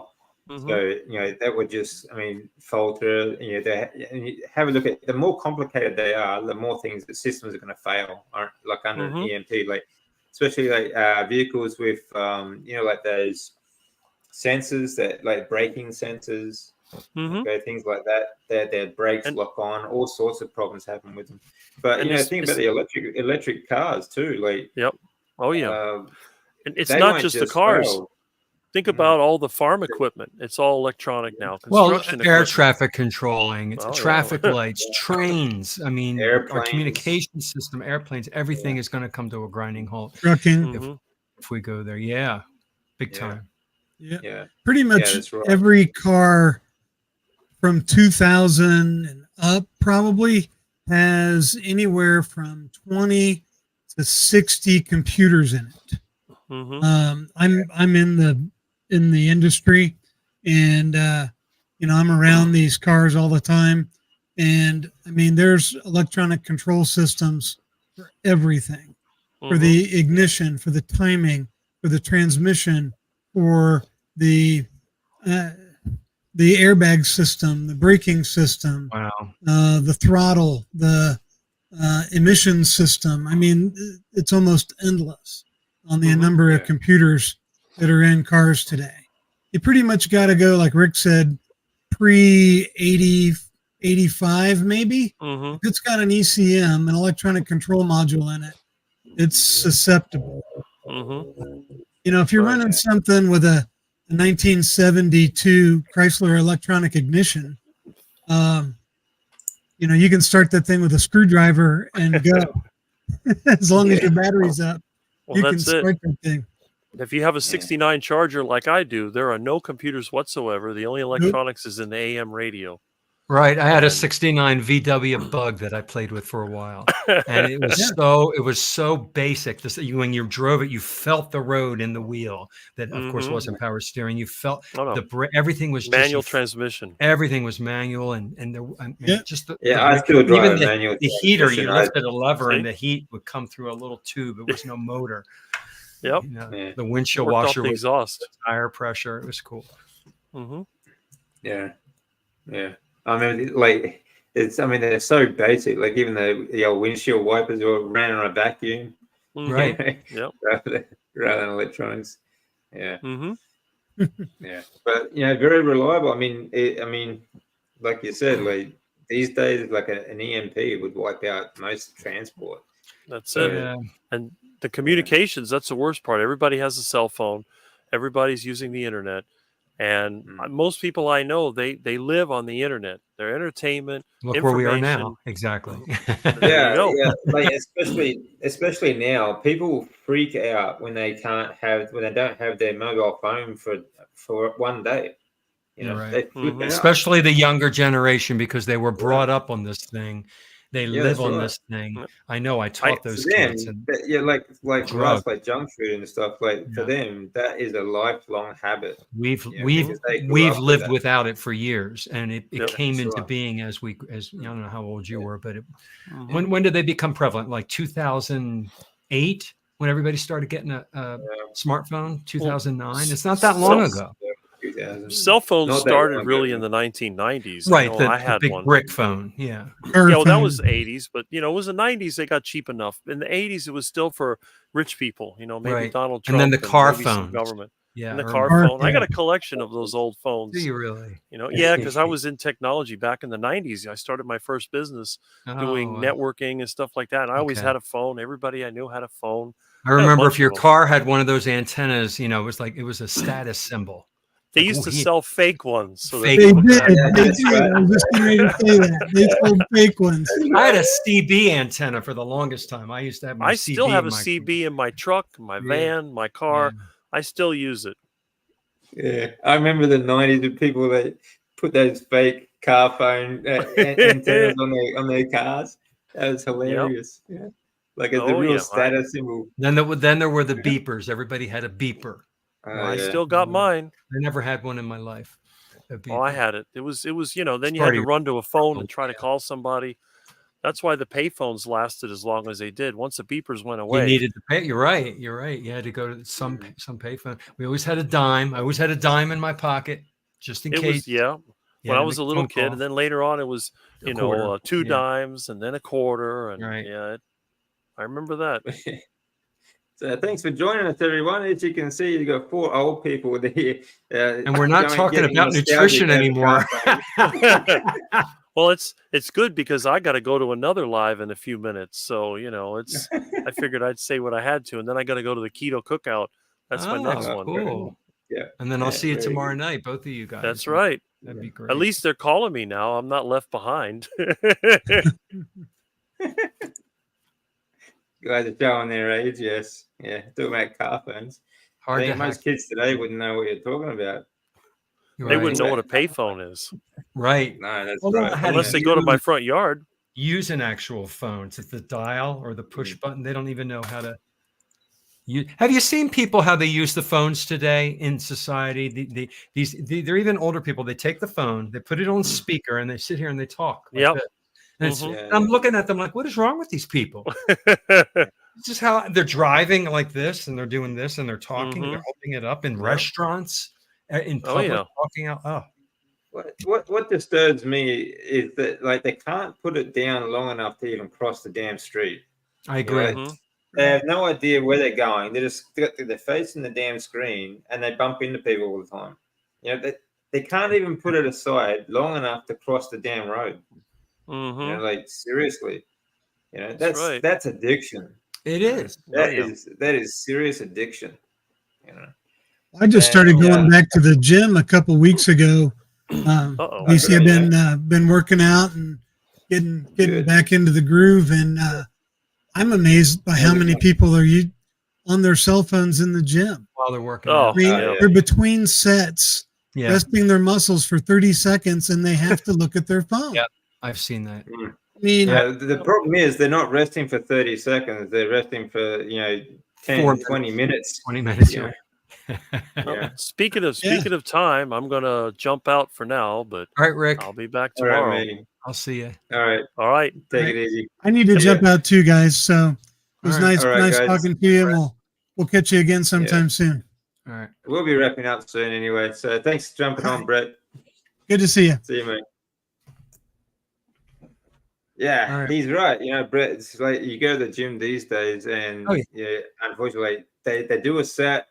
So that would just, falter. Have a look at the more complicated they are, the more things the systems are going to fail. Like under an EMP, especially vehicles with like those sensors that like braking sensors, things like that. Their brakes lock on. All sorts of problems happen with them. But think about the electric cars too. Oh yeah. And it's not just the cars. Fail. Think about all the farm equipment. It's all electronic now. Air traffic controlling, traffic lights, trains. Our communication system, airplanes, everything is going to come to a grinding halt. Trucking. If we go there. Yeah. Big time. Yeah. Pretty much every car from 2000 and up probably has anywhere from 20 to 60 computers in it. I'm in the industry, and I'm around these cars all the time, and there's electronic control systems for everything, for the ignition, for the timing, for the transmission, for the airbag system, the braking system, the throttle, the emission system. It's almost endless on the number of computers that are in cars today. You pretty much got to go, like Rick said, pre-80, 85 maybe. Mm-hmm. If it's got an ECM, an electronic control module in it, it's susceptible. Mm-hmm. You know, if you're running something with a 1972 Chrysler electronic ignition, you know, you can start that thing with a screwdriver and go. As long as your battery's up, you can start that thing. If you have a 69 Charger like I do, there are no computers whatsoever. The only electronics is in the AM radio. Right. I had a 69 VW Bug that I played with for a while. And it was so basic. When you drove it, you felt the road in the wheel that of course wasn't power steering. You felt everything was manual transmission. Everything was manual and just I still drive a manual. The heater, you lifted a lever and the heat would come through a little tube. It was no motor. Yep. You know, the windshield washer was exhaust, tire pressure. It was cool. Mm-hmm. Yeah. Yeah. I mean, like they're so basic. Like even the old windshield wipers ran on a vacuum, right? Yep. rather than electronics. Yeah. Mm-hmm. Yeah, but very reliable. I mean, like you said, like these days, like an EMP would wipe out most transport. That's it. Yeah. And the communications, that's the worst part. Everybody has a cell phone. Everybody's using the internet. And most people I know, they live on the internet. Their entertainment, look where we are now. Exactly. Yeah. Like especially now, people freak out when they don't have their mobile phone for one day. You know, right. Especially the younger generation, because they were brought up on this thing. They live on this thing. I know. I taught those kids. Like drugs, like junk food and stuff. Like for them, that is a lifelong habit. We've lived without it for years, and it came into being as I don't know how old you were, but when did they become prevalent? Like 2008, when everybody started getting a smartphone. 2009. It's not that long ago. Cell phones started really in the 1990s. Right, I had big one. Brick phone. Yeah. Well, that was the 80s, but it was the 90s. They got cheap enough. In the 80s, it was still for rich people. Maybe Donald Trump, and then the car phone, government. Yeah, and the car phone. I got a collection of those old phones. Do you really? Yeah, because I was in technology back in the 90s. I started my first business doing networking and stuff like that. And I always had a phone. Everybody I knew had a phone. I remember if your car had one of those antennas, it was a status symbol. They used to sell fake ones. So they did. I was just getting ready to say that. They sold fake ones. I had a CB antenna for the longest time. I used to have my CB. I still have a CB in my truck, my van, my car. Yeah. I still use it. Yeah. I remember the 90s, the people that put those fake car phone antennas on their cars. That was hilarious. Yep. Yeah. Like as a real status symbol. Then there were the beepers. Everybody had a beeper. I still got mine. I never had one in my life. Oh, I had it. It was. Then you had to run to a phone and try to call somebody. That's why the payphones lasted as long as they did. Once the beepers went away, you needed to pay. You're right. You had to go to some payphone. We always had a dime. I always had a dime in my pocket just in case. When I was a little kid, and then later on it was 2 dimes and then a quarter, and I remember that. So thanks for joining us, everyone. As you can see, you've got 4 old people here. And we're not talking about nutrition anymore. Well, it's good because I got to go to another live in a few minutes. So, I figured I'd say what I had to. And then I got to go to the Keto Cookout. That's my next one. Cool. Yeah. And then I'll see you tomorrow night, both of you guys. That's right. That'd be great. At least they're calling me now. I'm not left behind. You guys are showing their age, yes. Yeah, talking about car phones. I think most kids today wouldn't know what you're talking about. They wouldn't know what a payphone is. Right. No, that's right. Unless they go to my front yard. Use an actual phone. It's the dial or the push button. They don't even know how to use. Have you seen people how they use the phones today in society? They're even older people. They take the phone, they put it on speaker, and they sit here and they talk. Yep. And I'm looking at them like, what is wrong with these people? This is how they're driving like this, and they're doing this, and they're talking. They're holding it up in restaurants, in public, talking out. Oh, what disturbs me is that they can't put it down long enough to even cross the damn street. I agree. They have no idea where they're going. They got their face in the damn screen, and they bump into people all the time. they can't even put it aside long enough to cross the damn road. Mm-hmm. You know, like seriously, you know, right. that's addiction. It is. That is serious addiction. You know, I just started going back to the gym a couple weeks ago. You see, I've been working out and getting back into the groove, and I'm amazed by how many people are on their cell phones in the gym while they're working. I mean, they're between sets, resting their muscles for 30 seconds, and they have to look at their phone. Yeah, I've seen that. I mean, the problem is they're not resting for 30 seconds. They're resting for 10, 20 minutes. 20 minutes. You know? Speaking of time, I'm gonna jump out for now, but all right, Rick, I'll be back tomorrow. Right, I'll see you. All right. Take it easy. I need to jump out too, guys. So it was nice guys. talking to you, and we'll catch you again sometime soon. All right. We'll be wrapping up soon anyway. So thanks for jumping on, Brett. Good to see you. See you, mate. Yeah, he's right. You know, Brett, it's like you go to the gym these days, and unfortunately, they do a set,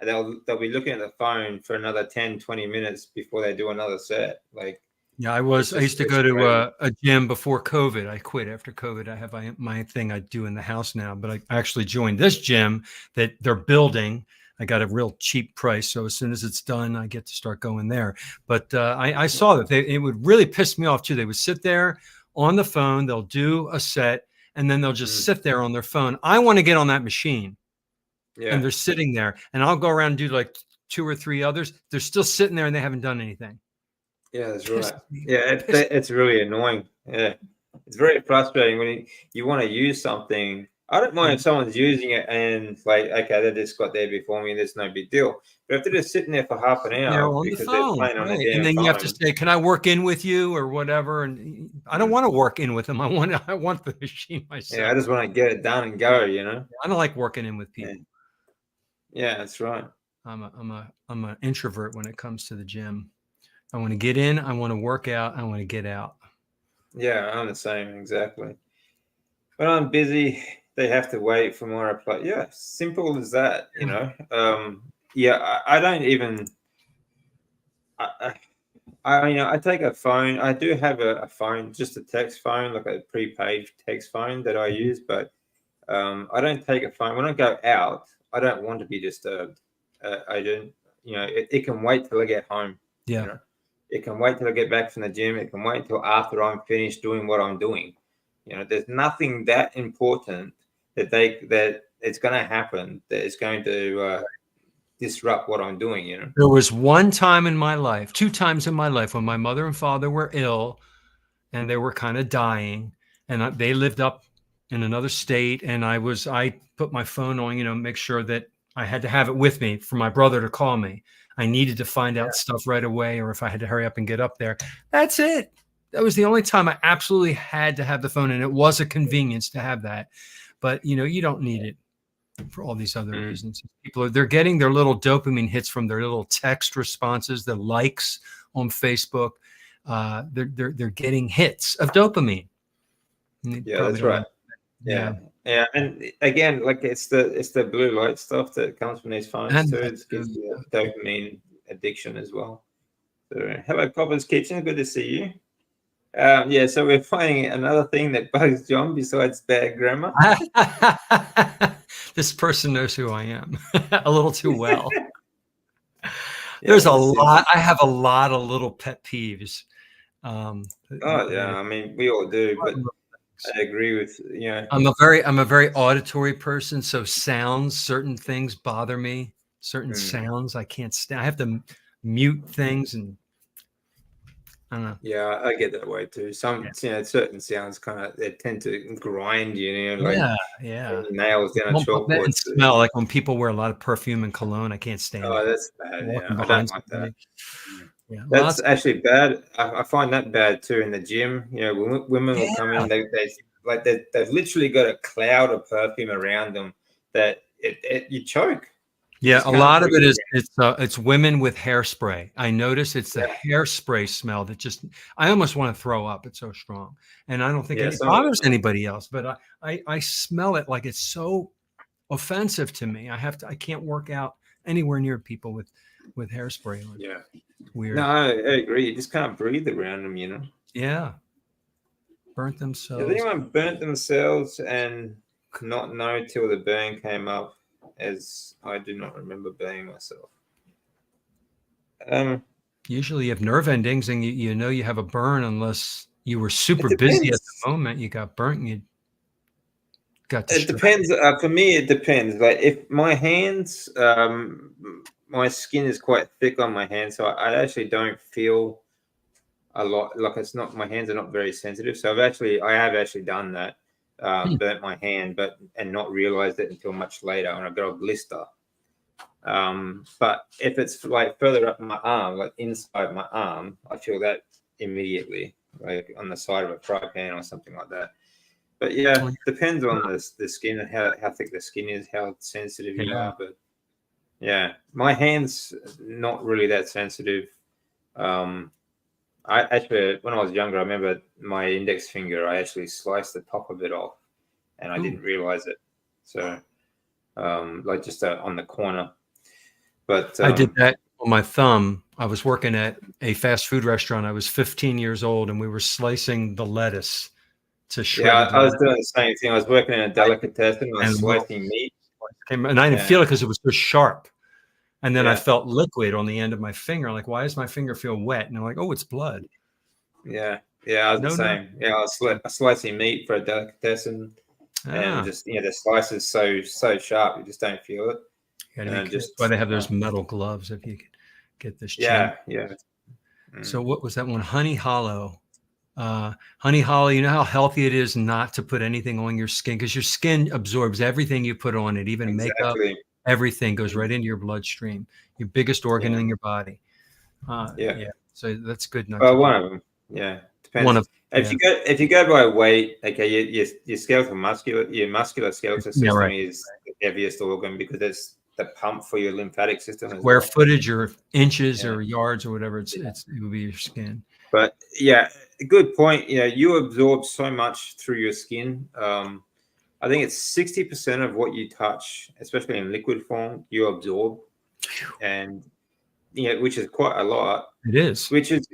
and they'll be looking at the phone for another 10, 20 minutes before they do another set. Like, yeah, I used to go to a gym before COVID. I quit after COVID. I have my thing I do in the house now, but I actually joined this gym that they're building. I got a real cheap price, so as soon as it's done, I get to start going there. But I saw that it would really piss me off too. They would sit there on the phone, they'll do a set, and then they'll just sit there on their phone. I want to get on that machine. Yeah. And they're sitting there, and I'll go around and do like 2 or 3 others. They're still sitting there and they haven't done anything. Yeah, that's right. Yeah, it's really annoying. Yeah, it's very frustrating when you want to use something. I don't mind if someone's using it and like, okay, they just got there before me, there's no big deal. But if they're just sitting there for half an hour because they're playing on the damn and then phone, you have to say, "Can I work in with you?" or whatever. And I don't want to work in with them. I want the machine myself. Yeah, I just want to get it done and go. You know, I don't like working in with people. Yeah, that's right. I'm an introvert when it comes to the gym. I want to get in. I want to work out. I want to get out. Yeah, I'm the same exactly. When I'm busy, they have to wait for more reply. Yeah, simple as that. You know. I don't even. I take a phone. I do have a phone, just a text phone, like a prepaid text phone that I use, but I don't take a phone when I go out. I don't want to be disturbed. I don't. It can wait till I get home. Yeah. You know? It can wait till I get back from the gym. It can wait till after I'm finished doing what I'm doing. There's nothing that important that it's going to happen that is going to disrupt what I'm doing. There was one time in my life, 2 times in my life, when my mother and father were ill, and they were kind of dying, and they lived up in another state, and I put my phone on, make sure that I had to have it with me for my brother to call me. I needed to find out stuff right away, or if I had to hurry up and get up there. That's it. That was the only time I absolutely had to have the phone, and it was a convenience to have that. But, you don't need it for all these other reasons. They're getting their little dopamine hits from their little text responses, the likes on Facebook. They're getting hits of dopamine. Yeah, that's right. Yeah. And again, like it's the blue light stuff that comes from these phones too. It's the dopamine addiction as well. So, hello, Copper's Kitchen. Good to see you. So we're finding another thing that bugs John besides bad grammar. This person knows who I am a little too well. There's a lot. I have a lot of little pet peeves. I mean, we all do, but I agree with I'm a very auditory person, so certain things bother me. Certain sounds I can't stand. I have to mute things, and I don't know. Yeah, I get that way too. Certain sounds they tend to grind you. Like nails down a chalkboard. And smell like when people wear a lot of perfume and cologne. I can't stand it. Oh, that's bad. Yeah, I don't like that. Yeah, that's actually bad. I find that bad too in the gym. Women will come in. They've literally got a cloud of perfume around them that you choke. Yeah, a lot of it is it's women with hairspray. I notice it's the hairspray smell that I almost want to throw up. It's so strong, and I don't think it bothers anybody else. But I smell it like it's so offensive to me. I can't work out anywhere near people with hairspray on. Yeah. Weird. No, I agree. You just can't breathe around them, you know. Yeah. Burnt themselves. Has anyone burnt themselves and not know till the burn came up? As I do not remember burning myself. Usually you have nerve endings and you know you have a burn unless you were super busy at the moment. You got burnt and you got distracted. It depends. For me, it depends. Like if my hands, my skin is quite thick on my hands, so I actually don't feel a lot. Like it's not, my hands are not very sensitive. So I have actually done that, burnt my hand, and not realized it until much later when I got a blister. But if it's like further up my arm, like inside my arm, I feel that immediately, like on the side of a fry pan or something like that. But yeah, depends on the skin and how thick the skin is, how sensitive you are. But yeah, my hands not really that sensitive. I actually, when I was younger, I remember my index finger, I actually sliced the top of it off, and I didn't realize it. So, like just on the corner. But I did that on my thumb. I was working at a fast food restaurant. I was 15 years old, and we were slicing the lettuce to shred. Yeah, I was doing the same thing. I was working in a delicatessen. I was slicing meat, and I didn't feel it because it was so sharp. And then I felt liquid on the end of my finger. Like, why does my finger feel wet? And I'm like, oh, it's blood. Yeah, I was the same. Yeah, I was slicing meat for a delicatessen, and just the slice is so sharp, you just don't feel it. That's why they have those metal gloves if you could get this. Yeah. So what was that one? Honey Hollow. Honey Hollow, you know how healthy it is not to put anything on your skin because your skin absorbs everything you put on it, even makeup. Everything goes right into your bloodstream, your biggest organ in your body. So that's good. One of them. Yeah. Depends. If you go by weight, okay, your skeletal muscular skeletal system is the heaviest organ because it's the pump for your lymphatic system. Square footage or inches or yards or whatever, it would be your skin. But yeah, good point. You absorb so much through your skin. I think it's 60% of what you touch, especially in liquid form, you absorb, and which is quite a lot. It is. Which is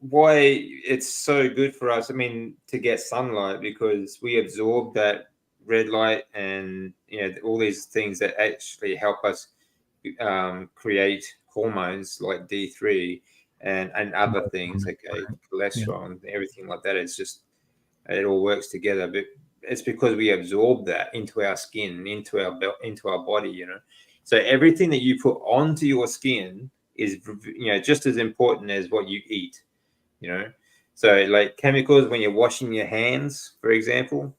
why it's so good for us. I mean, to get sunlight because we absorb that red light and all these things that actually help us create hormones like D3 and other things, cholesterol and everything like that. It's just it all works together, but it's because we absorb that into our skin, into our body, So everything that you put onto your skin is, just as important as what you eat, So like chemicals when you're washing your hands, for example,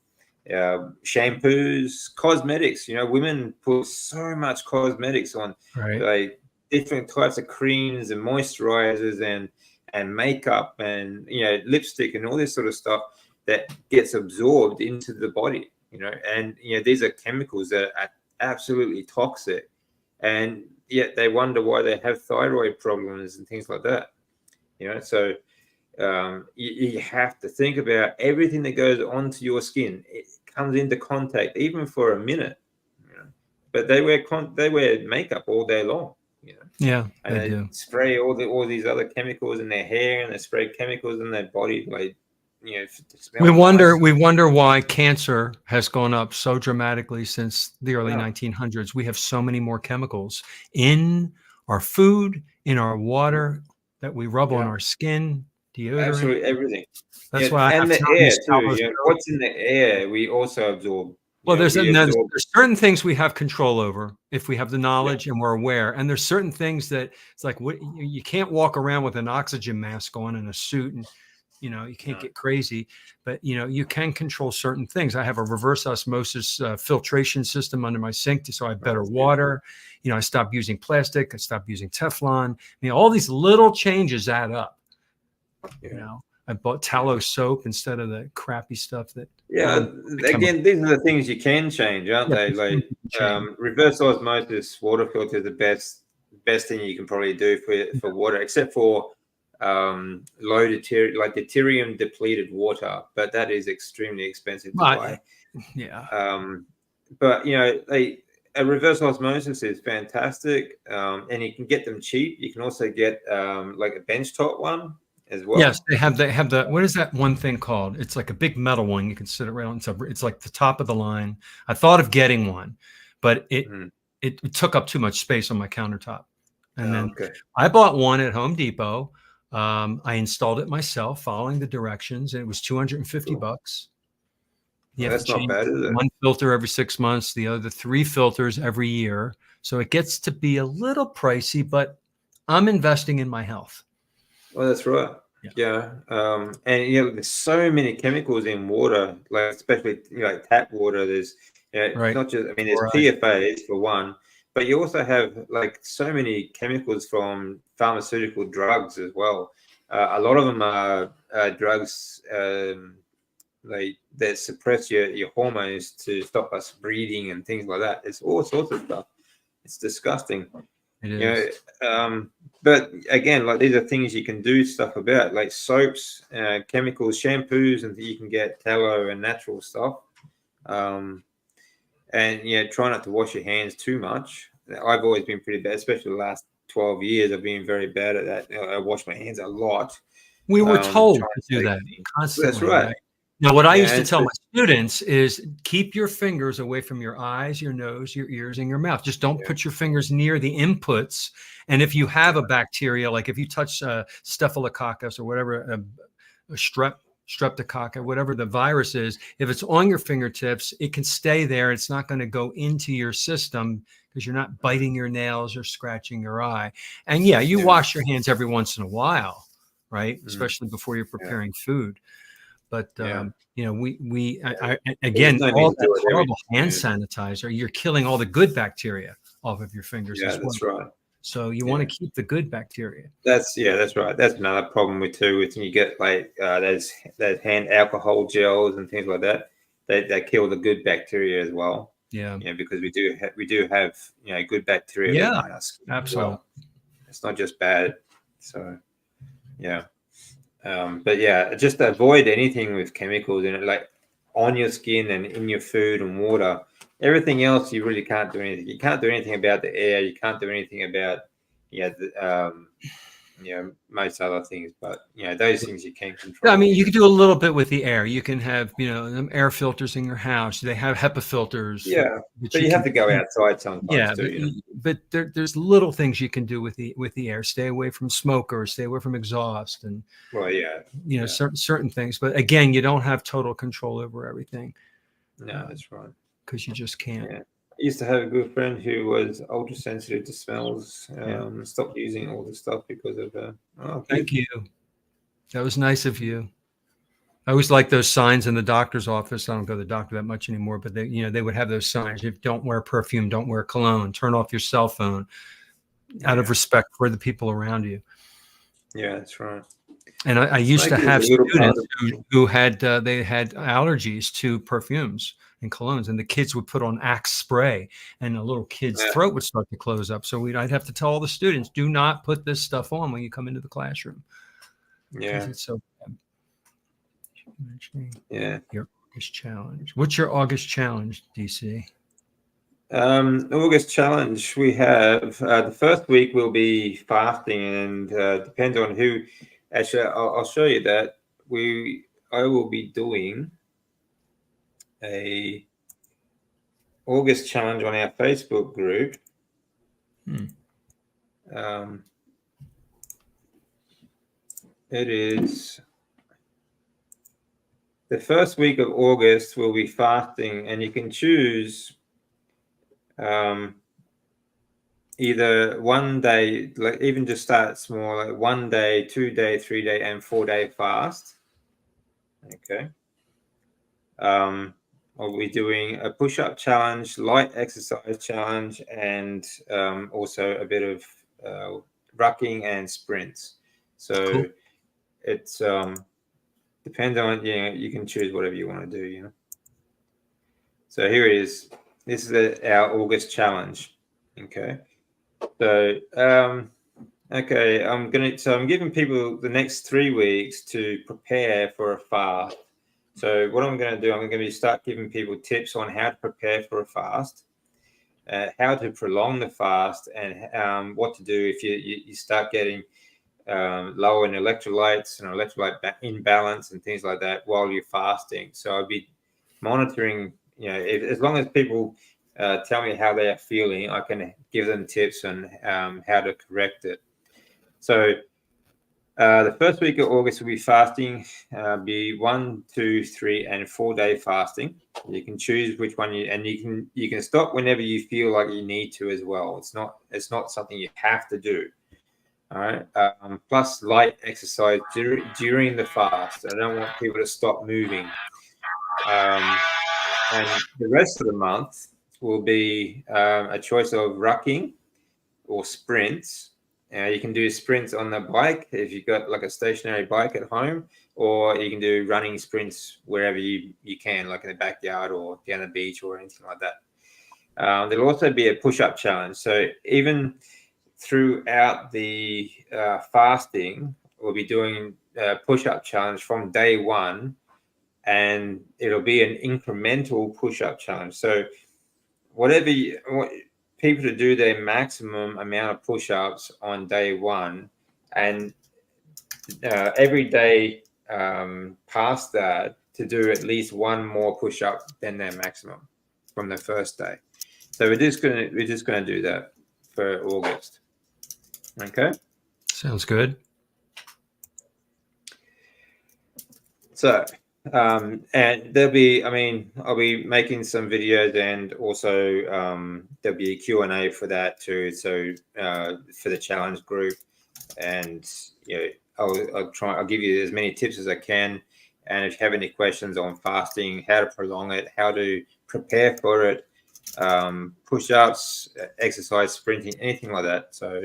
shampoos, cosmetics. Women put so much cosmetics on, like different types of creams and moisturizers and makeup and lipstick and all this sort of stuff that gets absorbed into the body, and these are chemicals that are absolutely toxic, and yet they wonder why they have thyroid problems and things like that, So you have to think about everything that goes onto your skin. It comes into contact even for a minute, but they wear makeup all day long, Yeah, and they do. Spray all these other chemicals in their hair, and they spray chemicals in their body, like. We wonder why cancer has gone up so dramatically since the early 1900s. We have so many more chemicals in our food, in our water that we rub on our skin, deodorant. Absolutely everything. That's why and the air too. What's in the air, we also absorb. Well, there's certain things we have control over if we have the knowledge and we're aware. And there's certain things that it's like you can't walk around with an oxygen mask on and a suit and you can't get crazy, but you can control certain things. I have a reverse osmosis filtration system under my sink, so I have better water. I stopped using plastic. I stopped using Teflon. All these little changes add up. I bought tallow soap instead of the crappy stuff that. Again, these are the things you can change, aren't they? Like reverse osmosis water filter is the best thing you can probably do for water, except for low deuterium depleted water, but that is extremely expensive to buy. Yeah. But a reverse osmosis is fantastic, and you can get them cheap. You can also get like a benchtop one as well. Yes, they have the what is that one thing called? It's like a big metal one. You can sit it right on. It's like the top of the line. I thought of getting one, but it took up too much space on my countertop. And then I bought one at Home Depot. I installed it myself, following the directions, and it was $250. That's not bad, is it? One filter every 6 months, the other 3 filters every year. So it gets to be a little pricey, but I'm investing in my health. Well, that's right. Yeah. And there's so many chemicals in water, like especially like tap water. There's not just, I mean, there's PFAs for one, but you also have like so many chemicals from pharmaceutical drugs as well. A lot of them are drugs that suppress your hormones to stop us breathing and things like that. It's all sorts of stuff. It's disgusting. It is. But again, like these are things you can do stuff about, like soaps, chemicals, shampoos, and you can get tallow and natural stuff. And try not to wash your hands too much. I've always been pretty bad, especially the last 12 years. I've been very bad at that. I wash my hands a lot. We were told to do that constantly. That's right. Now, what I used to tell my students is keep your fingers away from your eyes, your nose, your ears, and your mouth. Just don't put your fingers near the inputs. And if you have a bacteria, like if you touch Staphylococcus or whatever, Streptococcus, whatever the virus is, if it's on your fingertips, it can stay there. It's not going to go into your system because you're not biting your nails or scratching your eye. And you wash your hands every once in a while, right? Especially before you're preparing food. But again, all that horrible hand sanitizer, you're killing all the good bacteria off of your fingers. Yeah, that's right. So you want to keep the good bacteria. That's right. That's another problem with you get like those hand alcohol gels and things like that. They kill the good bacteria as well. Yeah. Because we do have good bacteria in our skin. Absolutely. Well. It's not just bad. So just avoid anything with chemicals in it, like on your skin and in your food and water. Everything else, you really can't do anything. You can't do anything about the air. You can't do anything about, most other things. But those things you can control. I mean, you can do a little bit with the air. You can have, air filters in your house. They have HEPA filters. Yeah, but you have to go outside sometimes. Yeah, too, but there's little things you can do with the air. Stay away from smoke or stay away from exhaust, and certain things. But again, you don't have total control over everything. No, that's right. Because you just can't. Yeah. I used to have a good friend who was ultra sensitive to smells. Stopped using all this stuff because of. Thank you. That was nice of you. I always like those signs in the doctor's office. I don't go to the doctor that much anymore, but they would have those signs. If don't wear perfume, don't wear cologne, turn off your cell phone, out of respect for the people around you. Yeah, that's right. And I used to have students who had they had allergies to perfumes and colognes, and the kids would put on Axe spray, and a little kid's throat would start to close up. So I'd have to tell all the students, do not put this stuff on when you come into the classroom. Yeah. It's so bad. Yeah. Your August challenge. What's your August challenge, DC? August challenge, we have the first week will be fasting, and depends on who. Actually, I'll show you that. I will be doing a August challenge on our Facebook group. It is the first week of August. We'll be fasting, and you can choose either 1 day, like even just start small, like 1 day, 2 day, 3 day, and 4 day fast. Okay. I'll be doing a push-up challenge, light exercise challenge, and also a bit of rucking and sprints. So cool. It's depends on, you can choose whatever you want to do, So here it is. This is our August challenge. Okay. So I'm giving people the next 3 weeks to prepare for a fast. So what I'm going to do, I'm going to start giving people tips on how to prepare for a fast. how to prolong the fast, and what to do if you start getting low in electrolytes and electrolyte imbalance and things like that while you're fasting. So I'll be monitoring, as long as people tell me how they are feeling, I can give them tips on how to correct it. So the first week of August will be fasting, be 1, 2, 3, and 4 day fasting. You can choose which one you can stop whenever you feel like you need to as well. It's not something you have to do. All right. Plus light exercise during the fast. I don't want people to stop moving. And the rest of the month will be a choice of rucking or sprints. You can do sprints on the bike if you've got like a stationary bike at home, or you can do running sprints wherever you can, like in the backyard or down the beach or anything like that. There'll also be a push-up challenge. So even throughout the fasting, we'll be doing a push-up challenge from day 1, and it'll be an incremental push-up challenge. So people to do their maximum amount of push-ups on day 1, and every day past that to do at least 1 more push-up than their maximum from the first day. So we're just gonna do that for August. Okay. Sounds good. So and I'll be making some videos, and also there'll be a Q&A for that too. So for the challenge group, and I'll give you as many tips as I can. And if you have any questions on fasting, how to prolong it, how to prepare for it, push-ups, exercise, sprinting, anything like that. So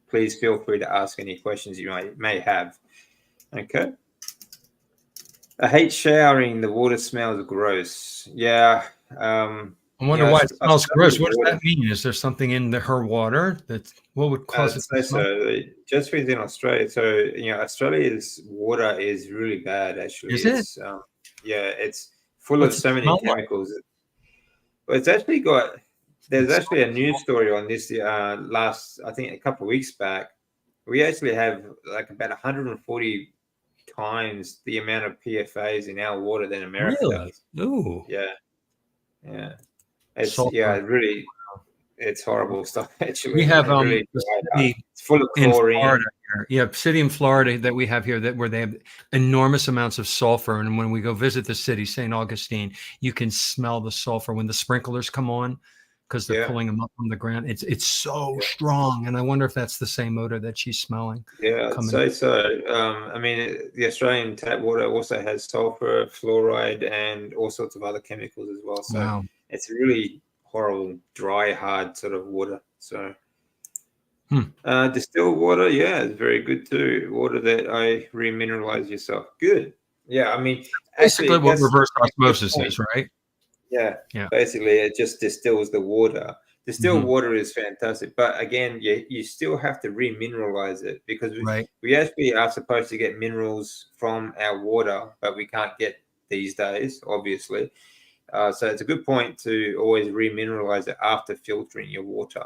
please feel free to ask any questions you may have. Okay. I hate showering. The water smells gross. Yeah. I wonder why it smells gross. What does that mean? Is there something in her water what would cause it to smell? So just within Australia. So Australia's water is really bad. Actually, is it? It's full of so many chemicals. But it's actually there's actually a news story on this I think a couple of weeks back. We actually have like about 140 times the amount of PFAs in our water than America does. Ooh. Yeah. It's horrible stuff. Actually, we have it's full of chlorine. City in Florida that we have here where they have enormous amounts of sulfur, and when we go visit the city, St. Augustine, you can smell the sulfur when the sprinklers come on, because they're pulling them up from the ground. It's so strong, and I wonder if that's the same odor that she's smelling. Yeah, I'd say so. The Australian tap water also has sulfur, fluoride, and all sorts of other chemicals as well. So it's really horrible, dry, hard sort of water. So distilled water, it's very good too. Water that I remineralize yourself. Good. Yeah, basically what reverse osmosis is, right? Yeah. Basically, it just distills the water. Distilled water is fantastic, but again, you still have to remineralize it, because we actually are supposed to get minerals from our water, but we can't get these days, obviously. So it's a good point to always remineralize it after filtering your water.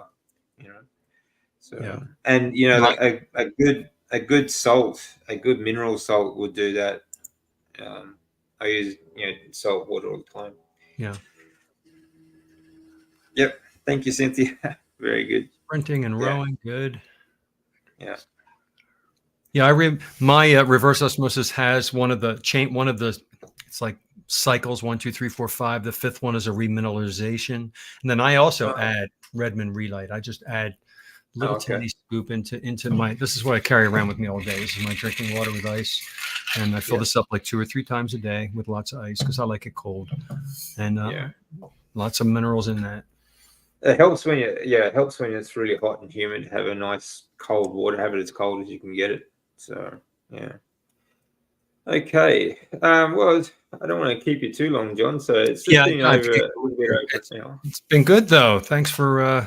So and a good salt, a good mineral salt would do that. I use salt water all the time. Yeah. Yep. Thank you, Cynthia. Very good. Sprinting and rowing, good. Yeah. Yeah, my reverse osmosis has one of the it's like cycles 1, 2, 3, 4, 5. The 5th one is a remineralization, and then I also add Redmond Relight. I just add little tiny scoop into my. This is what I carry around with me all day. This is my drinking water with ice, and I fill this up like 2 or 3 times a day with lots of ice because I like it cold, and lots of minerals in that. It helps when it's really hot and humid to have a nice cold water. Have it as cold as you can get it. So yeah. Okay. Well, I don't want to keep you too long, John. So it's been over a little bit over now. It's been good though. Thanks for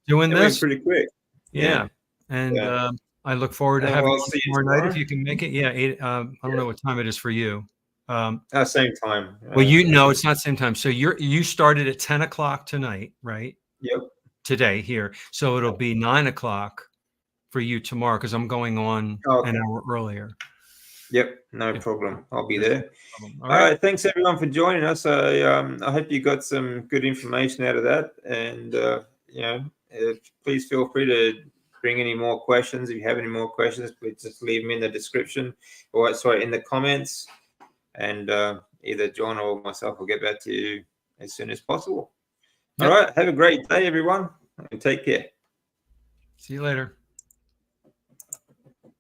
doing this. Went pretty quick. Yeah. And I look forward to having you tomorrow night if you can make it. Yeah, 8. I don't know what time it is for you. Same time. Well, you know, it's not same time. So you started at 10 o'clock tonight, right? Yep. Today here. So it'll be 9 o'clock for you tomorrow because I'm going on an hour earlier. Yep, no problem. I'll be there. All right. Thanks everyone for joining us. I hope you got some good information out of that, and you know, please feel free to bring any more questions. If you have any more questions, please just leave them in the description, or sorry, in the comments, and either John or myself will get back to you as soon as possible. Yep. All right, have a great day, everyone, and take care. See you later.